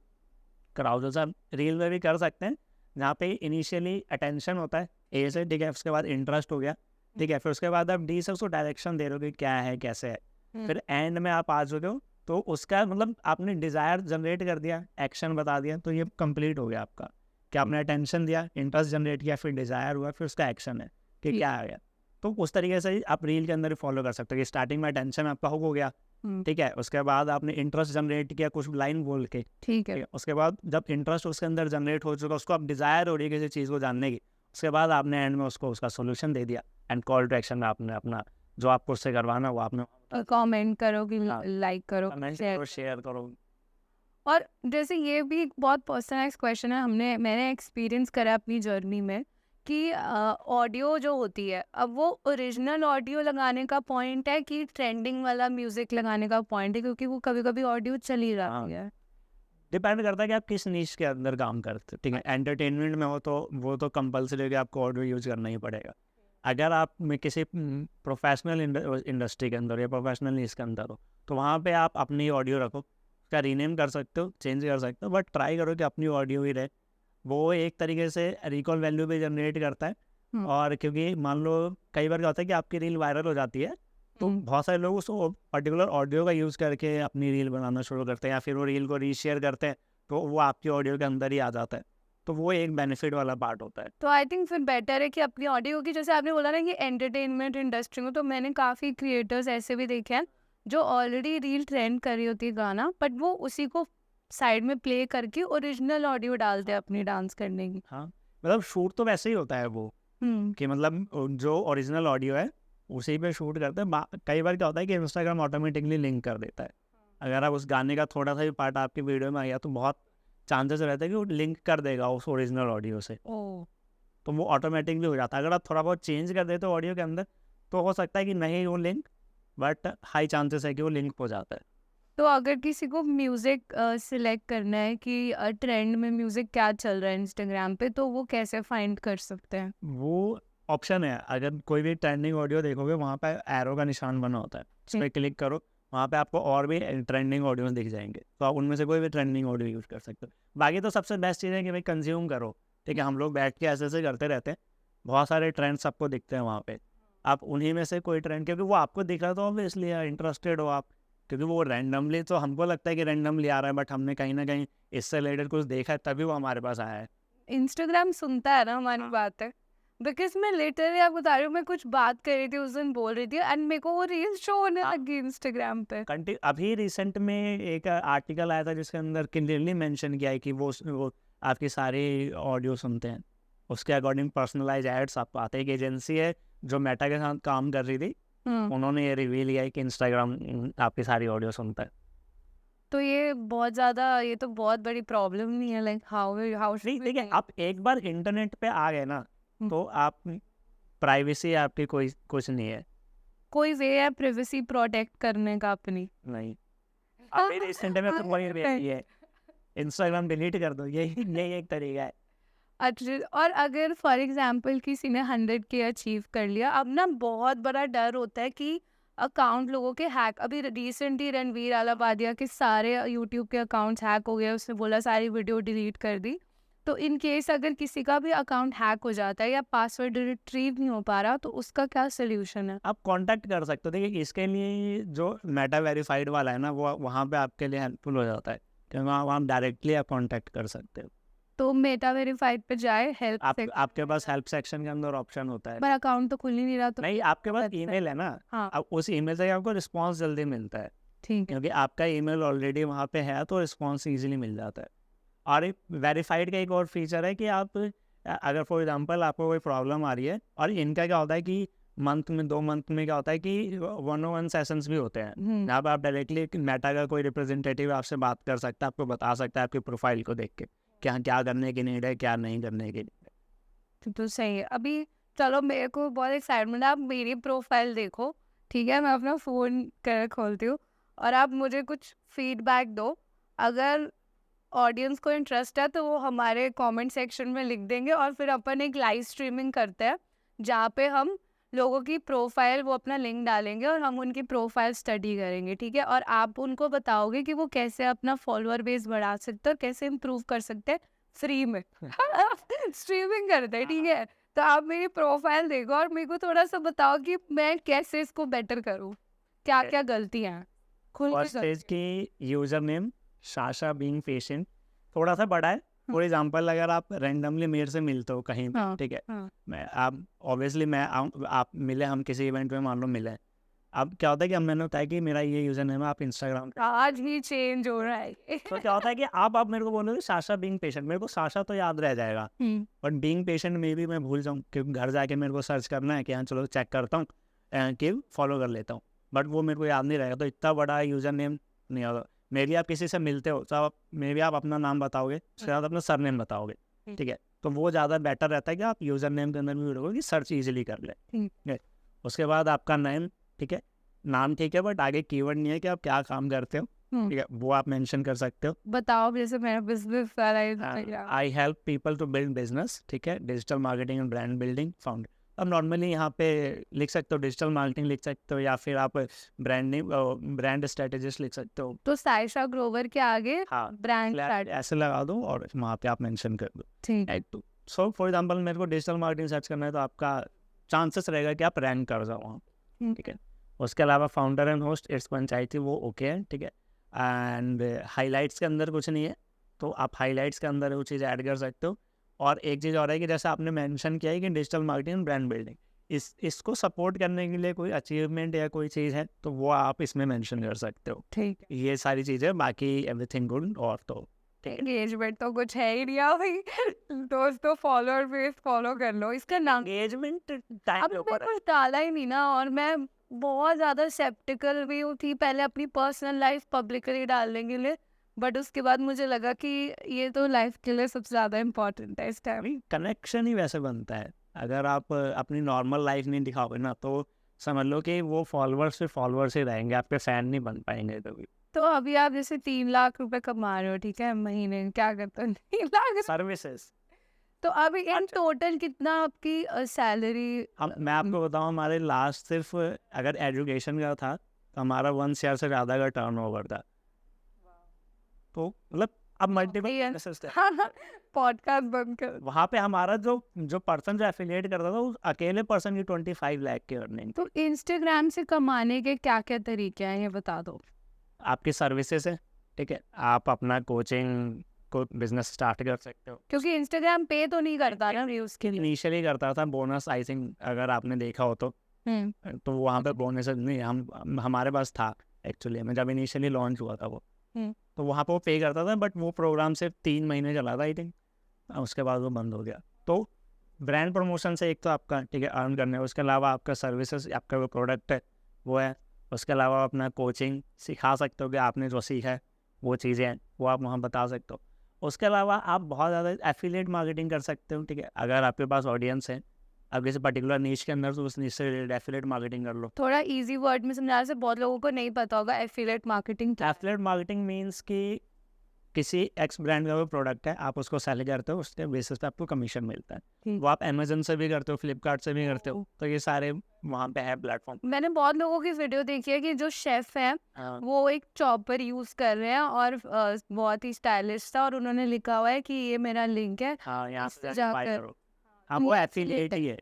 कैराउजल्स आप रील में भी कर सकते हैं, जहाँ पे इनिशियली अटेंशन होता है ए से, ठीक है? उसके बाद इंटरेस्ट हो गया, ठीक है? फिर उसके बाद आप डी से उसको डायरेक्शन दे रहे हो कि क्या है, कैसे है। फिर एंड में आप आ चुके हो तो उसका मतलब आपने डिज़ायर जनरेट कर दिया, एक्शन बता दिया, तो ये कंप्लीट हो गया आपका कि आपने अटेंशन दिया, इंटरेस्ट जनरेट किया, फिर डिज़ायर हुआ, फिर उसका एक्शन है कि ठीक। क्या आ गया। तो उस तरीके से ही आप रील के अंदर फॉलो कर सकते हो कि स्टार्टिंग में अटेंशन आपका हो गया, ठीक है? उसके बाद आपने इंटरेस्ट जनरेट किया कुछ लाइन बोल के, ठीक ठीक है। है? उसके बाद जब इंटरेस्ट उसके अंदर जनरेट हो चुका, उसको आप डिज़ायर हो रही है किसी चीज़ को जानने की, उसके बाद आपने एंड में उसको उसका सोल्यूशन दे दिया, एंड कॉल टू एक्शन में आपने अपना जो आपको उससे करवाना वो आपने कमेंट करो कि हाँ। लाइक करो, कमेंट शेयर करो, शेयर करो। और जैसे ये भी एक बहुत पर्सनलाइज क्वेश्चन है, मैंने एक्सपीरियंस करा अपनी जर्नी में कि ऑडियो जो होती है, अब वो ओरिजिनल ऑडियो लगाने का पॉइंट है कि ट्रेंडिंग वाला म्यूजिक लगाने का पॉइंट है, क्योंकि वो कभी कभी ऑडियो चली जाती है। डिपेंड करता है कि आप किस नीश के अंदर काम करते हो, ठीक है? एंटरटेनमेंट में हो तो वो तो कंपलसरी है कि आपको ऑडियो यूज़ करना ही पड़ेगा। अगर आप में किसी प्रोफेशनल इंडस्ट्री के अंदर या प्रोफेशनल नीश के अंदर हो तो वहाँ पे आप अपनी ऑडियो रखो, उसका रीनेम कर सकते हो, चेंज कर सकते हो, बट ट्राई करो कि अपनी ऑडियो ही रहे। वो एक तरीके से रिकॉल वैल्यू भी जनरेट करता है। हम्म। और क्योंकि मान लो कई बार क्या होता है कि आपकी रील वायरल हो जाती है, तो बहुत सारे लोग उस पर्टिकुलर ऑडियो का यूज़ करके अपनी रील बनाना शुरू करते हैं, या फिर वो रील को रीशेयर करते हैं तो वो आपकी ऑडियो के अंदर ही आ जाता है। तो वो एक बेनिफिट वाला पार्ट होता है। तो आई थिंक फिर बेटर है कि अपनी ऑडियो की, जैसे आपने बोला ना कि एंटरटेनमेंट इंडस्ट्री में, तो मैंने काफ़ी क्रिएटर्स ऐसे भी देखे हैं जो ऑलरेडी रील ट्रेंड कर रही होती है गाना, बट वो उसी को साइड में प्ले करके ओरिजिनल ऑडियो डालते हैं अपनी डांस करने की। हाँ, मतलब शूट तो वैसे ही होता है वो, कि मतलब जो ओरिजिनल ऑडियो है उसी पे शूट करते हैं। कई बार क्या होता है कि इंस्टाग्राम ऑटोमेटिकली लिंक कर देता है। अगर आप उस गाने का थोड़ा सा भी पार्ट आपकी वीडियो में आ गया तो बहुत चांसेस रहते हैं कि वो लिंक कर देगा उस ओरिजिनल ऑडियो से, ओह। तो वो ऑटोमेटिकली हो जाता है। अगर आप थोड़ा बहुत चेंज कर देते हो ऑडियो के अंदर तो हो सकता है कि नहीं वो लिंक, बट हाई चांसेस है कि वो लिंक हो जाता है। तो अगर किसी को म्यूजिक सिलेक्ट करना है कि ट्रेंड में म्यूजिक क्या चल रहा है इंस्टाग्राम पे, तो वो कैसे फाइंड कर सकते हैं? वो ऑप्शन है, अगर कोई भी ट्रेंडिंग ऑडियो देखोगे वहाँ पे एरो का निशान बना होता है, उस पर क्लिक करो, वहाँ पे आपको और भी ट्रेंडिंग ऑडियो दिख जाएंगे, तो आप उनमें से कोई भी ट्रेंडिंग ऑडियो यूज़ कर सकते हो। बाकी तो सबसे बेस्ट चीज़ है कि भाई कंज्यूम करो, ठीक है? हम लोग बैठ के ऐसे ऐसे करते रहते हैं, बहुत सारे ट्रेंड्स सबको दिखते हैं वहाँ पे, आप उन्हीं में से कोई ट्रेंड, क्योंकि वो आपको दिख रहा है तो ऑब्वियसली इंटरेस्टेड हो आप, क्योंकि वो रैंडमली, तो हमको लगता है कि रैंडमली आ रहा है, बट हमने कहीं ना कहीं इससे रिलेटेड कुछ देखा है तभी वो हमारे पास आया है। इंस्टाग्राम सुनता है ना हमारी बात है, बिकॉज मैं लिटरली आपको बता रही हूँ, मैं कुछ बात कर रही थी उस दिन, बोल रही थी एंड मेरे को वो रील शो होने लगी इंस्टाग्राम पे। अभी रिसेंट में एक आर्टिकल आया था जिसके अंदर क्लियरली मेंशन किया है कि वो आपकी सारी ऑडियो सुनते हैं, उसके अकॉर्डिंग पर्सनलाइज एड्स आपको आते हैं। एक एजेंसी है जो मेटा के साथ काम कर रही थी, उन्होंने ये रिवील किया है कि इंस्टाग्राम आपकी सारी ऑडियो सुनता है। तो ये बहुत ज़्यादा, ये तो बहुत बड़ी प्रॉब्लम नहीं है, लाइक हाउ नहीं, देखिए आप एक बार इंटरनेट पे आ गए ना तो आप प्राइवेसी आपकी कोई कुछ नहीं है। कोई वे है प्राइवेसी प्रोटेक्ट करने का अपनी? नहीं, अभी रिसेंट में तो वही है इंस्टाग्राम डिलीट कर दो, यही एक तरीका है। अच्छा, और अगर फॉर एग्जांपल किसी ने 100K अचीव कर लिया, अब ना बहुत बड़ा डर होता है कि अकाउंट लोगों के हैक, अभी रिसेंटली रणवीर आलावादिया के सारे यूट्यूब के अकाउंट्स हैक हो गए, उसने बोला सारी वीडियो डिलीट कर दी। तो इन केस अगर किसी का भी अकाउंट हैक हो जाता है या पासवर्ड रिट्रीव नहीं हो पा रहा, तो उसका क्या सोल्यूशन है? आप कांटेक्ट कर सकते हो। देखिए इसके लिए जो मेटा वेरीफाइड वाला है ना, वो वहाँ पे आपके लिए हेल्पफुल हो जाता है, क्योंकि वहाँ डायरेक्टली आप कांटेक्ट कर सकते हो। तो मेटा वेरीफाइड पे जाए, हेल्प आपके पास हेल्प सेक्शन के अंदर ऑप्शन होता है। पर अकाउंट तो खुल ही नहीं रहा, तो नहीं, आपके पास website- ईमेल है ना, हाँ, अब उस ईमेल से आपको रिस्पांस जल्दी मिलता है, ठीक है। क्योंकि आपका ईमेल ऑलरेडी वहाँ पे है, तो रिस्पांस इजीली मिल जाता है। और एक वेरीफाइड का एक और फीचर है कि आप अगर फॉर एग्जांपल आपको कोई प्रॉब्लम आ रही है, और इनका क्या होता है कि मंथ में 2 मंथ में क्या होता है कि 1-on-1 सेशंस भी होते हैं, जहाँ पर आप डायरेक्टली मेटा का कोई रिप्रेजेंटेटिव आपसे बात कर सकता है, आपको बता सकता है आपकी प्रोफाइल को देख के क्या क्या करने की नीड है, क्या नहीं करने की नीड है। तो सही है। अभी चलो, मेरे को बहुत एक्साइटमेंट है, आप मेरी प्रोफाइल देखो, ठीक है? मैं अपना फ़ोन कर खोलती हूँ और आप मुझे कुछ फीडबैक दो। अगर ऑडियंस को इंटरेस्ट है तो वो हमारे कमेंट सेक्शन में लिख देंगे, और फिर अपन एक लाइव स्ट्रीमिंग करते हैं जहाँ पे हम लोगों की प्रोफाइल, वो अपना लिंक डालेंगे और हम उनकी प्रोफाइल स्टडी करेंगे, ठीक है? और आप उनको बताओगे कि वो कैसे अपना फॉलोअर बेस बढ़ा सकते हैं और कैसे इम्प्रूव कर सकते हैं फ्री में। स्ट्रीमिंग करते हैं, ठीक है? तो आप मेरी प्रोफाइल देखो और मेरे को थोड़ा सा बताओ कि मैं कैसे इसको बेटर करूँ, क्या क्या गलतियाँ हैं, खुल के फर्स्ट स्टेज की user name Sasha being patient, थोड़ा सा बड़ा है। फॉर एग्जांपल अगर आप रैंडमली मेरे से मिलते हो कहीं पे, हाँ, ठीक है, हाँ। मैं आप ऑब्वियसली मैं आप मिले, हम किसी इवेंट में मान लो मिले, अब क्या होता है कि अब मैंने बताया कि मेरा ये यूजर नेम है, आप इंस्टाग्राम पे, आज ही चेंज हो रहा है। तो क्या होता है कि आप मेरे को बोलोगे साशा बीइंग पेशेंट, मेरे को साशा तो याद रह जाएगा, बट बीइंग पेशेंट में भी मैं भूल जाऊँ, क्योंकि घर जाके मेरे को सर्च करना है कि हाँ चलो चेक करता हूँ कि फॉलो कर लेता हूँ, बट वो मेरे को याद नहीं रहेगा। तो इतना बड़ा यूजर नेम नहीं होगा। मे भी आप किसी से मिलते हो तो मे भी आप अपना नाम बताओगे, उसके बाद अपना सर नेम बताओगे, ठीक है, तो वो ज़्यादा बेटर रहता है कि आप यूज़र नेम के अंदर भी रखोगे कि सर्च ईजिली कर ले, ठीक है। उसके बाद आपका नेम, ठीक है, नाम ठीक है, बट आगे कीवर्ड नहीं है कि आप क्या काम करते हो, ठीक है, वो आप मेंशन कर सकते हो। बताओ, जैसे मेरा business I help people to build business, ठीक है, digital marketing and brand building found. अब नॉर्मली यहाँ पे लिख सकते हो डिजिटल मार्केटिंग लिख सकते हो, या फिर आप ब्रांड स्ट्रेटेजिस्ट लिख सकते हो। तो साइशा ग्रोवर के आगे हाँ, ब्रांड ऐसे लगा दो और वहाँ पे आप मेंशन कर दो, ठीक राइट। तो सो फॉर एग्जांपल मेरे को डिजिटल मार्केटिंग सर्च करना है, तो आपका चांसेस रहेगा कि आप रैंक कर जाओ वहाँ, ठीक है। उसके अलावा फाउंडर एंड होस्ट इट्स पंचायती, वो ओके है, ठीक है। एंड हाईलाइट्स के अंदर कुछ नहीं है, तो आप हाईलाइट्स के अंदर वो चीज़ ऐड कर सकते हो। और एक चीज़ और है कि जैसे आपने मेंशन किया है कि डिजिटल मार्केटिंग ब्रांड बिल्डिंग, इसको सपोर्ट करने के लिए कोई अचीवमेंट या कोई चीज़ है तो वो आप इसमें मेंशन कर सकते हो, ठीक है। ये सारी चीज़ें, बाकी एवरीथिंग गुड। और तो एंगेजमेंट तो कुछ है ही नहीं, भाई दोस्तों फॉलोअर बेस फॉलो कर लो, इसका नाम एंगेजमेंट अब टाइम के मैं ऊपर है। कुछ डाला ही नहीं ना, और मैं बहुत ज़्यादा सेप्टिकल भी हूँ थी पहले अपनी पर्सनल लाइफ पब्लिकली डालने के लिए, बट उसके बाद मुझे लगा कि ये तो लाइफ के लिए सबसे ज़्यादा इम्पोर्टेंट है इस टाइम। कनेक्शन ही वैसे बनता है, अगर आप अपनी नॉर्मल लाइफ नहीं दिखाओगे ना, तो समझ लो कि वो फॉलोअर्स से फॉलोअर्स ही रहेंगे, आपके फैन नहीं बन पाएंगे कभी। तो अभी आप जैसे 3 लाख रुपए कमा रहे हो, ठीक है, महीने, क्या करते हो? 3 लाख। सर्विसेज, तो अभी इन टोटल कितना आपकी सैलरी? मैं आपको बताऊं, हमारे लास्ट सिर्फ अगर एजुकेशन का था तो हमारा 1 शेयर से ज़्यादा का टर्नओवर था, तो मतलब अब मल्टीपल पॉडकास्ट बंद कर। वहाँ पे हमारा जो पर्सन जो एफिलिएट करता था, उस अकेले पर्सन की 25 लाख की अर्निंग। तो इंस्टाग्राम से कमाने के क्या क्या तरीके हैं, ये बता दो। आपकी सर्विसेज है, ठीक है, आप अपना कोचिंग को बिजनेस स्टार्ट कर सकते हो। क्योंकि इंस्टाग्राम पे तो नहीं करता ना व्यूज के लिए। इनिशियली करता था बोनस, आई थिंक अगर आपने देखा हो तो वहाँ पे बोनस नहीं, हमारे पास था एक्चुअली में जब इनिशियली लॉन्च हुआ था वो, तो वहाँ पे वो पे करता था, बट वो प्रोग्राम सिर्फ 3 महीने चला था आई थिंक, उसके बाद वो बंद हो गया। तो ब्रांड प्रमोशन से एक तो आपका, ठीक है, अर्न करने, उसके अलावा आपका सर्विसेज, आपका वो प्रोडक्ट है वो है, उसके अलावा अपना कोचिंग सिखा सकते हो कि आपने जो सीखा है वो चीज़ें हैं वो आप वहाँ बता सकते हो। उसके अलावा आप बहुत ज़्यादा एफिलिएट मार्केटिंग कर सकते हो, ठीक है, अगर आपके पास ऑडियंस है, अब किसी पर्टिकुलर नीश के अंदर, तो उस नीश से एफिलिएट मार्केटिंग कर लो। थोड़ा इजी वर्ड में समझाने से बहुत लोगों को नहीं पता होगा affiliate marketing. Affiliate marketing means कि किसी एक्स ब्रांड का वो प्रोडक्ट है, आप उसको सेल करते हो, उसके बेसिस पे आपको कमीशन मिलता है। ठीक। वो आप अमेजन से भी करते हो, फ्लिपकार्ट से भी करते हो, ओह। तो ये सारे वहाँ पे है प्लेटफॉर्म। मैंने बहुत लोगों की वीडियो देखी है कि जो शेफ हैं हाँ वो एक चॉपर यूज कर रहे हैं और बहुत ही स्टाइलिश था और उन्होंने लिखा हुआ है कि ये मेरा लिंक है, हाँ, यहाँ से इससे जाके बाय जाकर करो। हाँ, वो ये एफिलिएट affiliate ही है,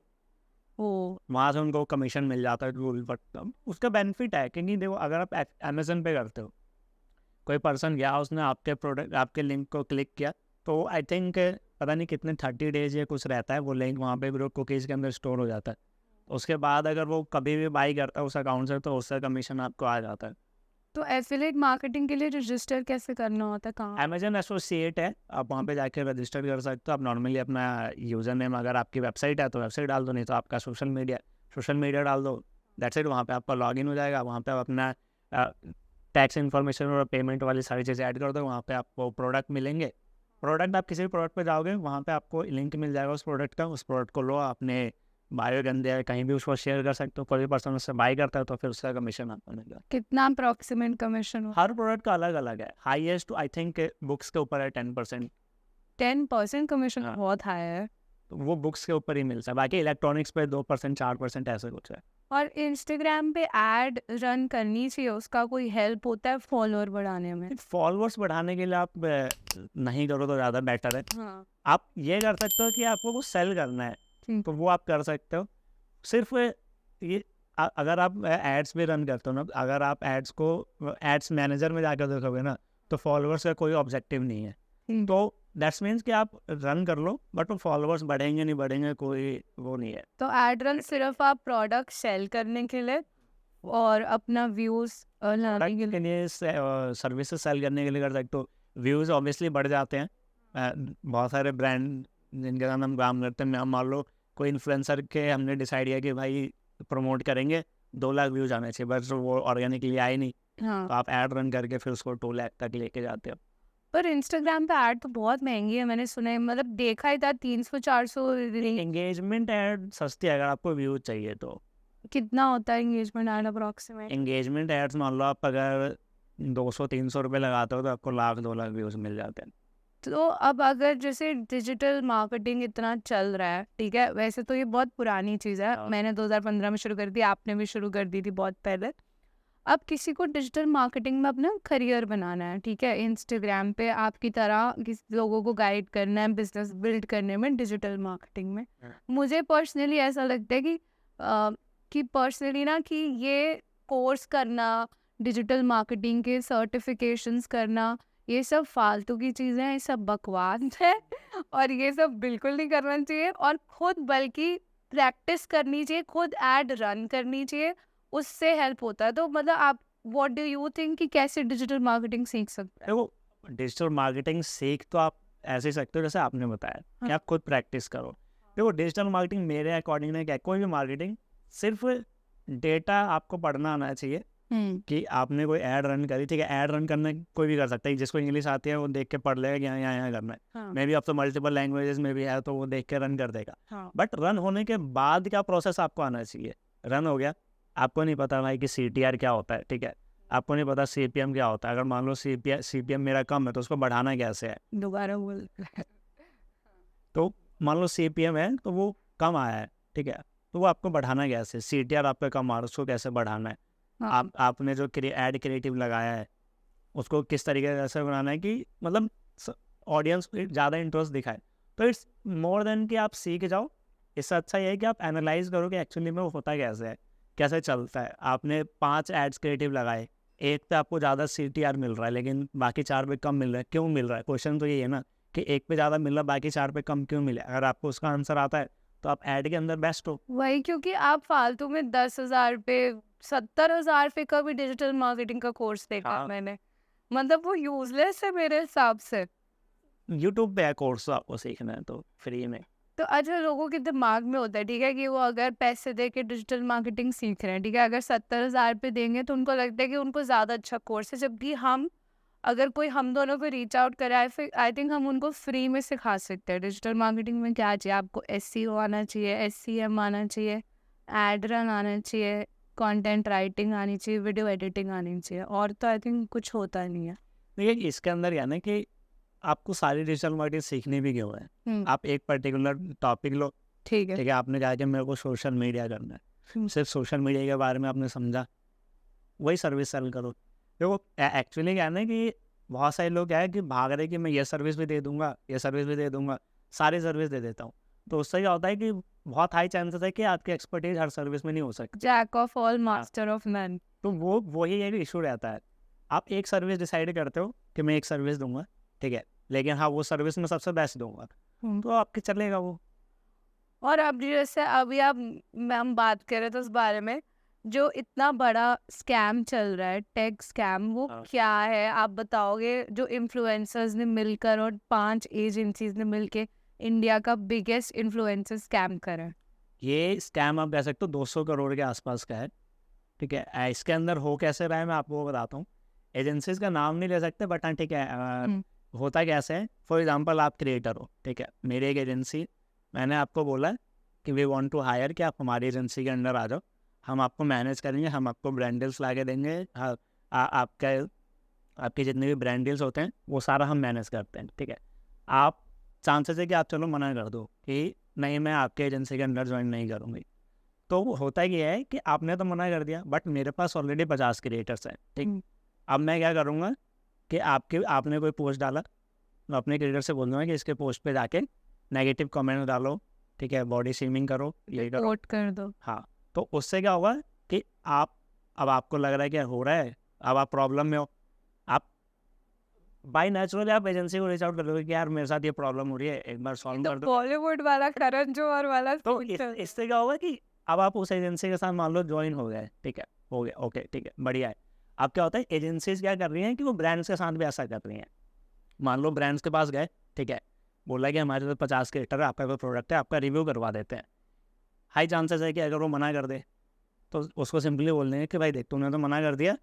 ओ वहाँ से उनको कमीशन मिल जाता है जो भी, बट उसका बेनिफिट है क्योंकि देखो अगर आप अमेजन पे करते हो, कोई पर्सन गया उसने आपके प्रोडक्ट आपके लिंक को क्लिक किया, तो आई थिंक पता नहीं कितने 30 डेज या कुछ रहता है, वो लिंक वहाँ पे कुकीज़ के अंदर स्टोर हो जाता है। उसके बाद अगर वो कभी भी बाई करता है उस अकाउंट से, तो उससे कमीशन आपको आ जाता है। तो एफिलिएट मार्केटिंग के लिए रजिस्टर कैसे करना होता है, कहाँ? अमेजन एसोसिएट है, आप वहाँ पे जाके रजिस्टर कर सकते हो। आप नॉर्मली अपना यूज़र नेम, अगर आपकी वेबसाइट है तो वेबसाइट डाल दो, नहीं तो आपका सोशल मीडिया डाल दो, दैट्स इट। वहाँ पे आपका लॉगिन हो जाएगा, वहाँ पे आप अपना टैक्स इन्फॉर्मेशन और पेमेंट वाली सारी चीज़ें ऐड कर दो, वहाँ पे आपको प्रोडक्ट मिलेंगे। प्रोडक्ट आप किसी भी प्रोडक्ट पे जाओगे, वहाँ पे आपको लिंक मिल जाएगा उस प्रोडक्ट का, उस प्रोडक्ट को लो, अपने बायो के अंदर कहीं भी उसको शेयर कर सकते हो। कोई पर्सन उससे बाई करता है तो फिर उसका कमीशन आपको मिलेगा। कितना अप्रोक्सीमेट कमीशन हो? हर प्रोडक्ट का अलग अलग है। हाईएस्ट आई थिंक बुक्स के ऊपर है 10%। 10% कमीशन हाँ। बहुत हाई है। तो वो बुक्स के ऊपर ही मिलता है, बाकी इलेक्ट्रॉनिक्स पे 2% 4% ऐसे कुछ है। और इंस्टाग्राम पे एड रन करनी चाहिए, उसका कोई हेल्प होता है फॉलोअर बढ़ाने में? फॉलोअर्स बढ़ाने के लिए आप नहीं करो तो ज़्यादा बेटर है। हाँ आप ये कर सकते हो कि आपको कुछ सेल करना है, ठीक। तो वो आप कर सकते हो। सिर्फ ये अगर आप एड्स भी रन करते हो ना, अगर आप एड्स को एड्स मैनेजर में जाकर देखोगे ना, तो फॉलोअर्स का कोई ऑब्जेक्टिव नहीं है। हम्म। तो दैट्स मीन्स कि आप रन कर लो, बट वो फॉलोअर्स बढ़ेंगे नहीं बढ़ेंगे कोई वो नहीं है। तो एड रन सिर्फ आप प्रोडक्ट सेल करने के लिए और अपना व्यूज लाने के प्रोडक्ट के लिए? लिए सर्विसेज सेल करने के लिए कर सकते हो। व्यूज़ ऑब्वियसली बढ़ जाते हैं। बहुत सारे ब्रांड जिनके साथ हम काम करते हैं, हम मान लो कोई इन्फ्लुएंसर के हमने डिसाइड किया कि भाई प्रमोट करेंगे, 2 लाख व्यूज़ आने चाहिए, बस वो ऑर्गेनिकली आए नहीं, हाँ। तो आप ऐड रन करके फिर उसको 2 लाख तक लेके जाते हो। पर इंस्टाग्राम पे ऐड तो बहुत महंगी है, मैंने सुना है, मतलब देखा ही था 300-400 एंगेजमेंट ऐड सस्ती है अगर आपको व्यूज़ चाहिए तो। कितना होता है engagement ad approximate? Engagement ads मान लो आप अगर 200-300 रुपये लगाते हो तो आपको 1 लाख 2 लाख व्यूज़ मिल जाते हैं। तो अब अगर जैसे डिजिटल मार्केटिंग इतना चल रहा है, ठीक है, वैसे तो ये बहुत पुरानी चीज़ है, हाँ। मैंने 2015 में शुरू कर दी, आपने भी शुरू कर दी थी बहुत पहले। अब किसी को डिजिटल मार्केटिंग में अपना करियर बनाना है, ठीक है, इंस्टाग्राम पे आपकी तरह किसी लोगों को गाइड करना है बिजनेस बिल्ड करने में डिजिटल मार्केटिंग में। हाँ। मुझे पर्सनली ऐसा लगता है कि पर्सनली ना कि ये कोर्स करना, डिजिटल मार्केटिंग के सर्टिफिकेशंस करना, ये सब फालतू की चीज़ें हैं, ये सब बकवास है और ये सब बिल्कुल नहीं करना चाहिए और खुद बल्कि प्रैक्टिस करनी चाहिए, खुद ऐड रन करनी चाहिए, उससे हेल्प होता है। तो मतलब आप व्हाट डू यू थिंक कि कैसे डिजिटल मार्केटिंग सीख सकते हैं? देखो, डिजिटल मार्केटिंग सीख तो आप ऐसे ही सकते हो जैसे आपने बताया कि हाँ। आप खुद प्रैक्टिस करो। देखो, डिजिटल मार्केटिंग मेरे अकॉर्डिंग ना क्या है, कोई भी मार्केटिंग सिर्फ डेटा आपको पढ़ना आना चाहिए कि आपने कोई ऐड रन करी, ठीक है, ऐड रन करना कोई भी कर सकता है, जिसको इंग्लिश आती है वो देख के पढ़ लेगा कि यहाँ यहाँ करना है। हाँ। मे भी अब तो मल्टीपल लैंग्वेजेस में भी है तो वो देख के रन कर देगा। हाँ। बट रन होने के बाद क्या प्रोसेस आपको आना चाहिए। रन हो गया, आपको नहीं पता भाई कि CTR क्या होता है, ठीक है, आपको नहीं पता CPM क्या होता है। अगर मान लो CPM मेरा कम है तो उसको बढ़ाना कैसे है। दोबारा बोल। तो मान लो CPM है तो वो कम आया है, ठीक है, तो वो आपको बढ़ाना कैसे। CTR आपका कम आ रहा है, उसको कैसे बढ़ाना है। हाँ। आपने जो ऐड क्रिएटिव लगाया है उसको किस तरीके से बनाना है कि मतलब ऑडियंस ज़्यादा इंटरेस्ट दिखाए। तो इट्स मोर देन कि आप सीख जाओ, इससे अच्छा ये है कि आप एनालाइज करो कि एक्चुअली में वो होता कैसे है, कैसे चलता है। आपने 5 एड्स क्रिएटिव लगाए, एक पे आपको ज़्यादा CTR मिल रहा है लेकिन बाकी 4 पे कम मिल रहा है, क्यों मिल रहा है। क्वेश्चन तो ये है ना कि एक पे ज़्यादा मिल रहा है बाकी 4 पे कम क्यों मिले। अगर आपको उसका आंसर आता है तो आप ऐड के अंदर बेस्ट हो। वही, क्योंकि आप फालतू में 10,000 पे 70,000 पे का भी डिजिटल मार्केटिंग का कोर्स देखा हाँ। मैंने, मतलब वो यूजलेस है मेरे हिसाब से। यूट्यूब पे है कोर्स, आपको सीखना है तो फ्री में। तो अच्छा, लोगों के दिमाग में होता है, ठीक है, कि वो अगर पैसे दे के डिजिटल मार्केटिंग सीख रहे हैं, ठीक है, अगर 70,000 पे देंगे तो उनको लगता है कि उनको ज़्यादा अच्छा कोर्स है, जबकि अगर कोई हम दोनों को रीच आउट कराए, फिर आई थिंक हम उनको फ्री में सिखा सकते हैं। डिजिटल मार्केटिंग में क्या चाहिए आपको? SEO आना चाहिए, SCM आना चाहिए, एड रन आना चाहिए, कंटेंट राइटिंग आनी चाहिए, वीडियो एडिटिंग आनी चाहिए, और तो आई थिंक कुछ होता नहीं है। देखिए, इसके अंदर क्या ना कि आपको सारी डिजिटल मार्केटिंग सीखनी भी क्यों है? आप एक पर्टिकुलर टॉपिक लो, ठीक है। ठीक है, आपने कहा कि मेरे को सोशल मीडिया करना है, हम्म। सिर्फ सोशल मीडिया के बारे में आपने समझा, वही सर्विस सेल करो। देखो एक्चुअली क्या है ना कि बहुत सारे लोग क्या है कि भाग रहे कि मैं ये सर्विस भी दे दूंगा, ये सर्विस भी दे दूंगा, सारी सर्विस दे देता हूँ। तो उससे क्या होता है कि बहुत हाई चांसेस है कि आपकी एक्सपर्टीज हर सर्विस में नहीं हो सकती। Jack of all master of none. तो वो वही एक इशू रहता है। आप एक सर्विस डिसाइड करते हो कि मैं एक सर्विस दूंगा, ठीक है, लेकिन हाँ वो सर्विस में सबसे बेस्ट दूंगा, तो आपके चलेगा वो। और अब जैसे अभी आप हम बात कर रहे थे उस बारे में, जो इतना बड़ा स्कैम चल रहा है, टेक स्कैम, वो हाँ। क्या है आप बताओगे? जो इन्फ्लुएंसर्स ने मिलकर और 5 एजेंसीज ने मिलके इंडिया का बिगेस्ट इन्फ्लुएंसर स्कैम करा है। ये स्कैम आप कह सकते हो 200 करोड़ के आसपास का है, ठीक है। इसके अंदर हो कैसे रहा है मैं आपको बताता हूँ। एजेंसीज का नाम नहीं ले सकते, बट हाँ ठीक है, होता कैसे है। फॉर एग्जांपल आप क्रिएटर हो, ठीक है, मेरी एक एजेंसी, मैंने आपको बोला कि वी वांट टू हायर, कि आप हमारी एजेंसी के अंडर आ जाओ, हम आपको मैनेज करेंगे, हम आपको ब्रांड डील्स ला के देंगे, आपके जितने भी ब्रांड डील्स होते हैं वो सारा हम मैनेज करते हैं, ठीक है। आप चांसेस है कि आप चलो मना कर दो कि नहीं मैं आपके एजेंसी के अंडर ज्वाइन नहीं करूँगी। तो वो होता ये है कि आपने तो मना कर दिया, बट मेरे पास ऑलरेडी 50 क्रिएटर्स हैं, ठीक। अब मैं क्या करूँगा कि आपने कोई पोस्ट डाला, मैं अपने क्रिएटर से बोल दूँगा कि इसके पोस्ट पे जाके नेगेटिव कमेंट डालो, ठीक है, बॉडी शेमिंग करो, ये करो, वोट कर दो। हाँ। तो उससे क्या होगा कि अब आपको लग रहा है कि हो रहा है, अब आप प्रॉब्लम में हो, आप बाय नेचुरली आप एजेंसी को रीच आउट कर दोगे कि यार मेरे साथ ये प्रॉब्लम हो रही है, एक बार सॉल्व कर दो। बॉलीवुड वाला करण जौहर वाला तो scene चल- इससे क्या होगा कि अब आप उस एजेंसी के साथ मान लो ज्वाइन हो गए, ठीक है, हो गया, ओके, ठीक है, बढ़िया है। अब क्या होता है, एजेंसीज क्या कर रही हैं कि वो ब्रांड्स के साथ भी ऐसा कर रही हैं। मान लो ब्रांड्स के पास गए, ठीक है, बोला कि हमारे पास 50 क्रिएटर है, आपका कोई प्रोडक्ट है, आपका रिव्यू करवा देते हैं। हाई चांसेस है कि अगर वो मना कर दे तो उसको सिंपली बोल देंगे कि भाई देख तूने तो मना कर दिया,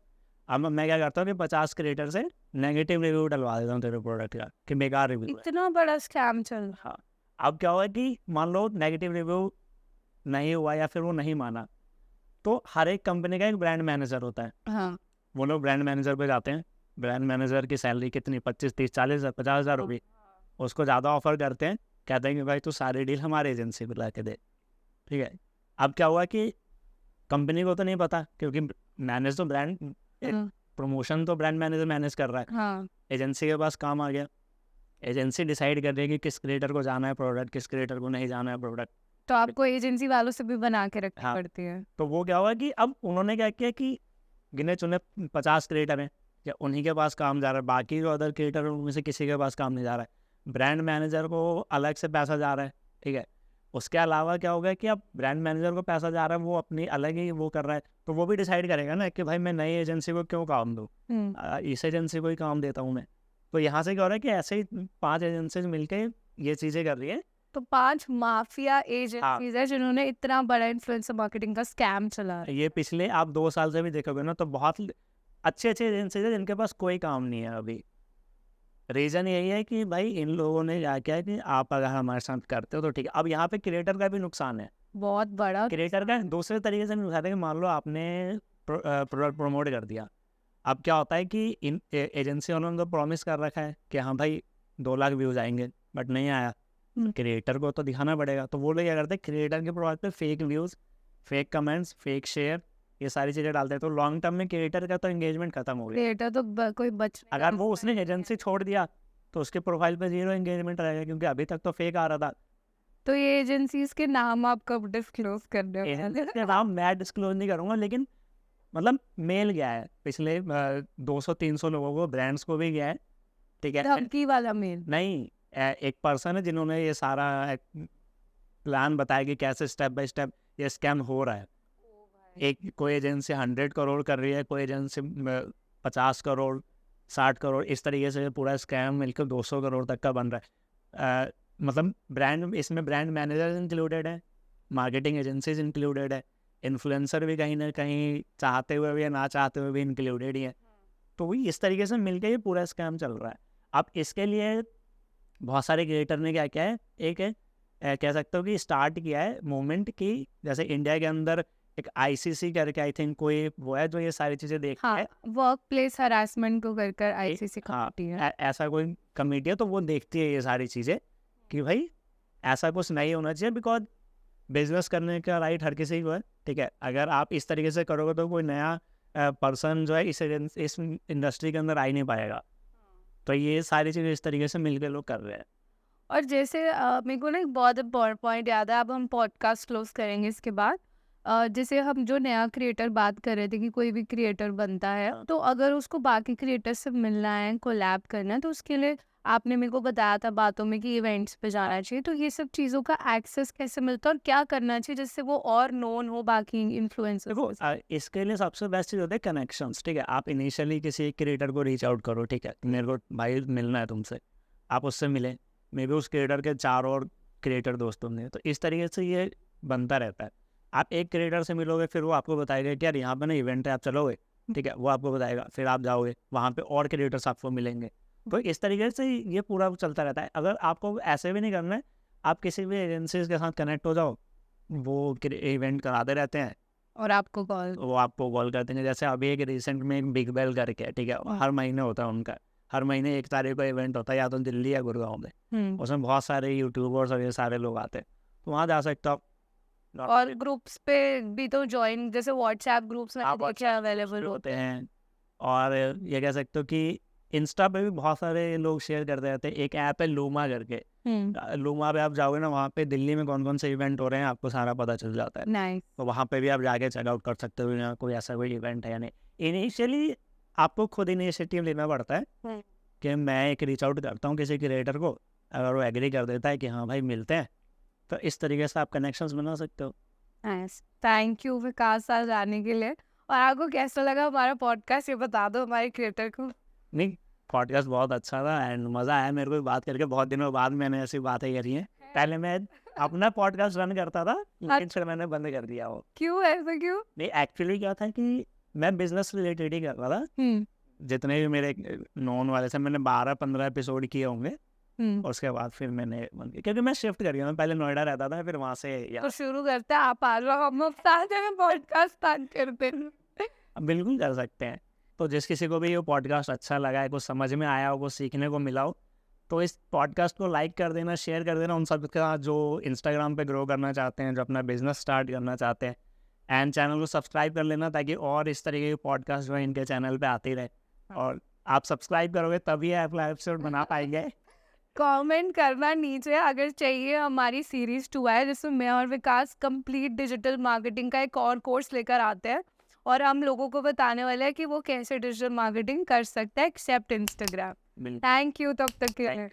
अब मैं क्या करता हूँ कि 50 क्रिएटर से नेगेटिव रिव्यू डलवा देता हूँ तेरे प्रोडक्ट का कि बेकार रिव्यू है। इतना बड़ा स्कैम चल रहा। हाँ। अब क्या होगा कि मान लो नेगेटिव रिव्यू नहीं हुआ या फिर वो नहीं माना, तो हर एक कंपनी का एक ब्रांड मैनेजर होता है। हाँ। वो लोग ब्रांड मैनेजर पे जाते हैं, ब्रांड मैनेजर की सैलरी कितनी 25, 30, 40, 50,000 होगी, उसको ज़्यादा ऑफर करते हैं, कहते हैं कि भाई तू सारी डील हमारे एजेंसी को ला के दे, ठीक है। अब क्या हुआ कि कंपनी को तो नहीं पता, क्योंकि मैनेज तो ब्रांड, प्रमोशन तो ब्रांड मैनेजर मैनेज कर रहा है, हाँ। एजेंसी के पास काम आ गया, एजेंसी डिसाइड कर रही है कि किस क्रिएटर को जाना है प्रोडक्ट, किस क्रिएटर को नहीं जाना है प्रोडक्ट। तो आपको एजेंसी वालों से भी बना के रखनी हाँ। पड़ती है। तो वो क्या हुआ कि अब उन्होंने क्या किया कि गिने चुने 50 क्रिएटर हैं, या उन्हीं के पास काम जा रहा है, बाकी जो अदर क्रिएटर उनमें से किसी के पास काम नहीं जा रहा है, ब्रांड मैनेजर को अलग से पैसा जा रहा है, ठीक है। उसके अलावा क्या होगा कि अब ब्रांड मैनेजर को पैसा जा रहा है, वो अपनी अलग ही वो कर रहा है, तो वो भी डिसाइड करेगा ना कि भाई मैं नई एजेंसी को क्यों काम दूँ, इस एजेंसी को ही काम देता हूँ मैं। तो यहाँ से क्या हो रहा है कि ऐसे ही 5 एजेंसीज मिलके ये चीज़ें कर रही है। तो 5 माफिया एजेंसीज है जिन्होंने इतना बड़ा इन्फ्लुएंसर मार्केटिंग का स्कैम चला है। ये पिछले आप 2 साल से भी देखोगे ना, तो बहुत अच्छे एजेंसीज है जिनके पास कोई काम नहीं है अभी। रीज़न यही है कि भाई इन लोगों ने क्या किया है कि आप अगर हमारे साथ करते हो तो ठीक है। अब यहाँ पे क्रिएटर का भी नुकसान है, बहुत बड़ा। क्रिएटर का दूसरे तरीके से नुकसान है कि मान लो आपने प्रोडक्ट प्रमोट कर दिया, अब क्या होता है कि इन एजेंसी वालों ने तो प्रॉमिस कर रखा है कि हाँ भाई 2 लाख व्यूज़ आएंगे, बट नहीं आया, क्रिएटर को तो दिखाना पड़ेगा। तो वो लोग क्या करते हैं, क्रिएटर के प्रोडक्ट पे fake views, fake comments, fake share, ये सारी चीज़ें डालते हैं। तो लॉन्ग टर्म में क्रिएटर का तो एंगेजमेंट खत्म हो गया। क्रिएटर तो कोई बच नहीं अगर वो रहा। उसने एजेंसी छोड़ दिया तो उसके प्रोफाइल पे 0 एंगेजमेंट रहेगा, क्योंकि अभी तक तो फेक आ रहा था। तो ये एजेंसीज के नाम आप कब डिस्क्लोज कर रहे हो? इसके नाम मैं डिस्क्लोज नहीं करूँगा, लेकिन मतलब मेल गया है पिछले 200-300 लोगों को, ब्रांड्स को भी गया है, ठीक है। धमकी वाला मेल? नहीं, एक पर्सन है जिन्होंने ये सारा प्लान बताया कि कैसे स्टेप बाय स्टेप ये स्कैम हो रहा है। एक कोई एजेंसी 100 करोड़ कर रही है, कोई एजेंसी 50 करोड़, 60 करोड़, इस तरीके से पूरा स्कैम मिलकर 200 करोड़ तक का बन रहा है। मतलब ब्रांड, इसमें ब्रांड मैनेजर इंक्लूडेड है, मार्केटिंग एजेंसीज इंक्लूडेड है, इन्फ्लुएंसर भी कहीं ना कहीं चाहते हुए भी या ना चाहते हुए भी इंक्लूडेड ही है। तो वही इस तरीके से मिलकर ये पूरा स्कैम चल रहा है। अब इसके लिए बहुत सारे क्रिएटर ने क्या किया है, एक है कह सकते हो कि स्टार्ट किया है मूवमेंट की, जैसे इंडिया के अंदर एक ICC करके आई थिंक कोई वो है जो ये सारी चीज़ें देखती हाँ, है। वर्क प्लेस हरासमेंट को कर ICC हाँ, कमेटी है। ऐसा कोई कमेटी है तो वो देखती है ये सारी चीज़ें कि भाई ऐसा कुछ नहीं होना चाहिए, बिकॉज बिजनेस करने का राइट हर किसी को है, ठीक है। अगर आप इस तरीके से करोगे तो कोई नया पर्सन जो है इस इंडस्ट्री के अंदर आ ही नहीं पाएगा। तो ये सारी चीज़ें इस तरीके से मिलकर लोग कर रहे हैं। और जैसे मेरे को ना एक बहुत पॉइंट याद है, अब हम पॉडकास्ट क्लोज करेंगे इसके बाद। जैसे हम जो नया क्रिएटर बात कर रहे थे कि कोई भी क्रिएटर बनता है, हाँ। तो अगर उसको बाकी क्रिएटर से मिलना है, कोलैब करना है, तो उसके लिए आपने मेरे को बताया था बातों में कि इवेंट्स पे जाना चाहिए। तो ये सब चीज़ों का एक्सेस कैसे मिलता है और क्या करना चाहिए जिससे वो और नोन हो बाकी देखो इन्फ्लुएंसर्स? इसके लिए सबसे बेस्ट चीज़ होता है कनेक्शंस, ठीक है। आप इनिशियली किसी क्रिएटर को रीच आउट करो, ठीक है, मेरे को भाई मिलना है तुमसे, आप उससे मिले, मे बी उस क्रिएटर के 4 और क्रिएटर दोस्त होंगे, तो इस तरीके से ये बनता रहता है। आप एक क्रिएटर से मिलोगे, फिर वो आपको बताएगा कि यार यहाँ पे ना इवेंट है, आप चलोगे, ठीक है, वो आपको बताएगा, फिर आप जाओगे वहाँ पे और क्रिएटर्स आपको मिलेंगे। तो इस तरीके से ये पूरा चलता रहता है। अगर आपको ऐसे भी नहीं करना है, आप किसी भी एजेंसीज के साथ कनेक्ट हो जाओ, वो इवेंट कराते रहते हैं, और आपको कॉल वो आपको कॉल कर देंगे। जैसे अभी एक रिसेंट में एक बिग बेल करके है, ठीक है, हर महीने होता है उनका, हर महीने 1 तारीख को इवेंट होता है, या तो दिल्ली या गुड़गांव में। उसमें बहुत सारे यूट्यूबर्स और ये सारे लोग आते हैं, तो वहाँ जा सकते हो आप। और ग्रुप्स पे भी तो ज्वाइन, जैसे व्हाट्सएप ग्रुप्स में आप देखिए अवेलेबल होते हैं, और ये कह सकते हो कि इंस्टा पे भी बहुत सारे लोग शेयर करते रहते हैं। एक ऐप है लूमा करके, लूमा पे आप जाओगे ना, वहाँ पे दिल्ली में कौन कौन से इवेंट हो रहे हैं आपको सारा पता चल जाता है। नाइस। तो वहाँ पे भी आप जाके चेकआउट कर सकते हो या कोई ऐसा कोई इवेंट है या नहीं। इनिशियली आपको खुद इनिशिएटिव लेना पड़ता है कि मैं एक रीच आउट करता हूँ किसी क्रिएटर को, अगर वो एग्री कर देता है कि हाँ भाई मिलते हैं, तो इस तरीके से आप कनेक्शंस बना सकते हो। नाइस, थैंक यू विकास साथ आने के लिए। और आपको कैसा लगा हमारा पॉडकास्ट, ये बता दो हमारे क्रिएटर को। नहीं, पॉडकास्ट बहुत अच्छा था एंड मज़ा आया मेरे को भी बात करके। बहुत दिनों बाद मैंने ऐसी बातें करी हैं। पहले मैं अपना पॉडकास्ट रन करता था, लेकिन फिर मैंने बंद कर दिया वो। क्यों, ऐसा क्यों? नहीं, एक्चुअली क्या था कि मैं बिजनेस रिलेटेड ही कर रहा था। जितने भी मेरे नॉन वाले से मैंने 12-15 एपिसोड किए होंगे। उसके बाद फिर मैंने बंद किया, क्योंकि मैं शिफ्ट कर गया। मैं पहले नोएडा रहता था, फिर वहाँ से तो शुरू करते हैं, आप आ जाओ, हम अब साथ में पॉडकास्ट स्टार्ट करते हैं। बिल्कुल कर सकते हैं। तो जिस किसी को भी ये पॉडकास्ट अच्छा लगा है, कुछ समझ में आया हो, कुछ सीखने को मिला हो, तो इस पॉडकास्ट को लाइक कर देना, शेयर कर देना उन सब का जो इंस्टाग्राम पे ग्रो करना चाहते हैं, जो अपना बिजनेस स्टार्ट करना चाहते हैं। एंड चैनल को सब्सक्राइब कर लेना, ताकि और इस तरीके के पॉडकास्ट जो है इनके चैनल पे आते रहे। और आप सब्सक्राइब करोगे तभी एपिसोड बना पाएंगे। कमेंट करना नीचे अगर चाहिए। हमारी सीरीज 2 है जिसमें मैं और विकास कंप्लीट डिजिटल मार्केटिंग का एक और कोर्स लेकर आते हैं, और हम लोगों को बताने वाले हैं कि वो कैसे डिजिटल मार्केटिंग कर सकता है एक्सेप्ट इंस्टाग्राम। थैंक यू तब तक के लिए।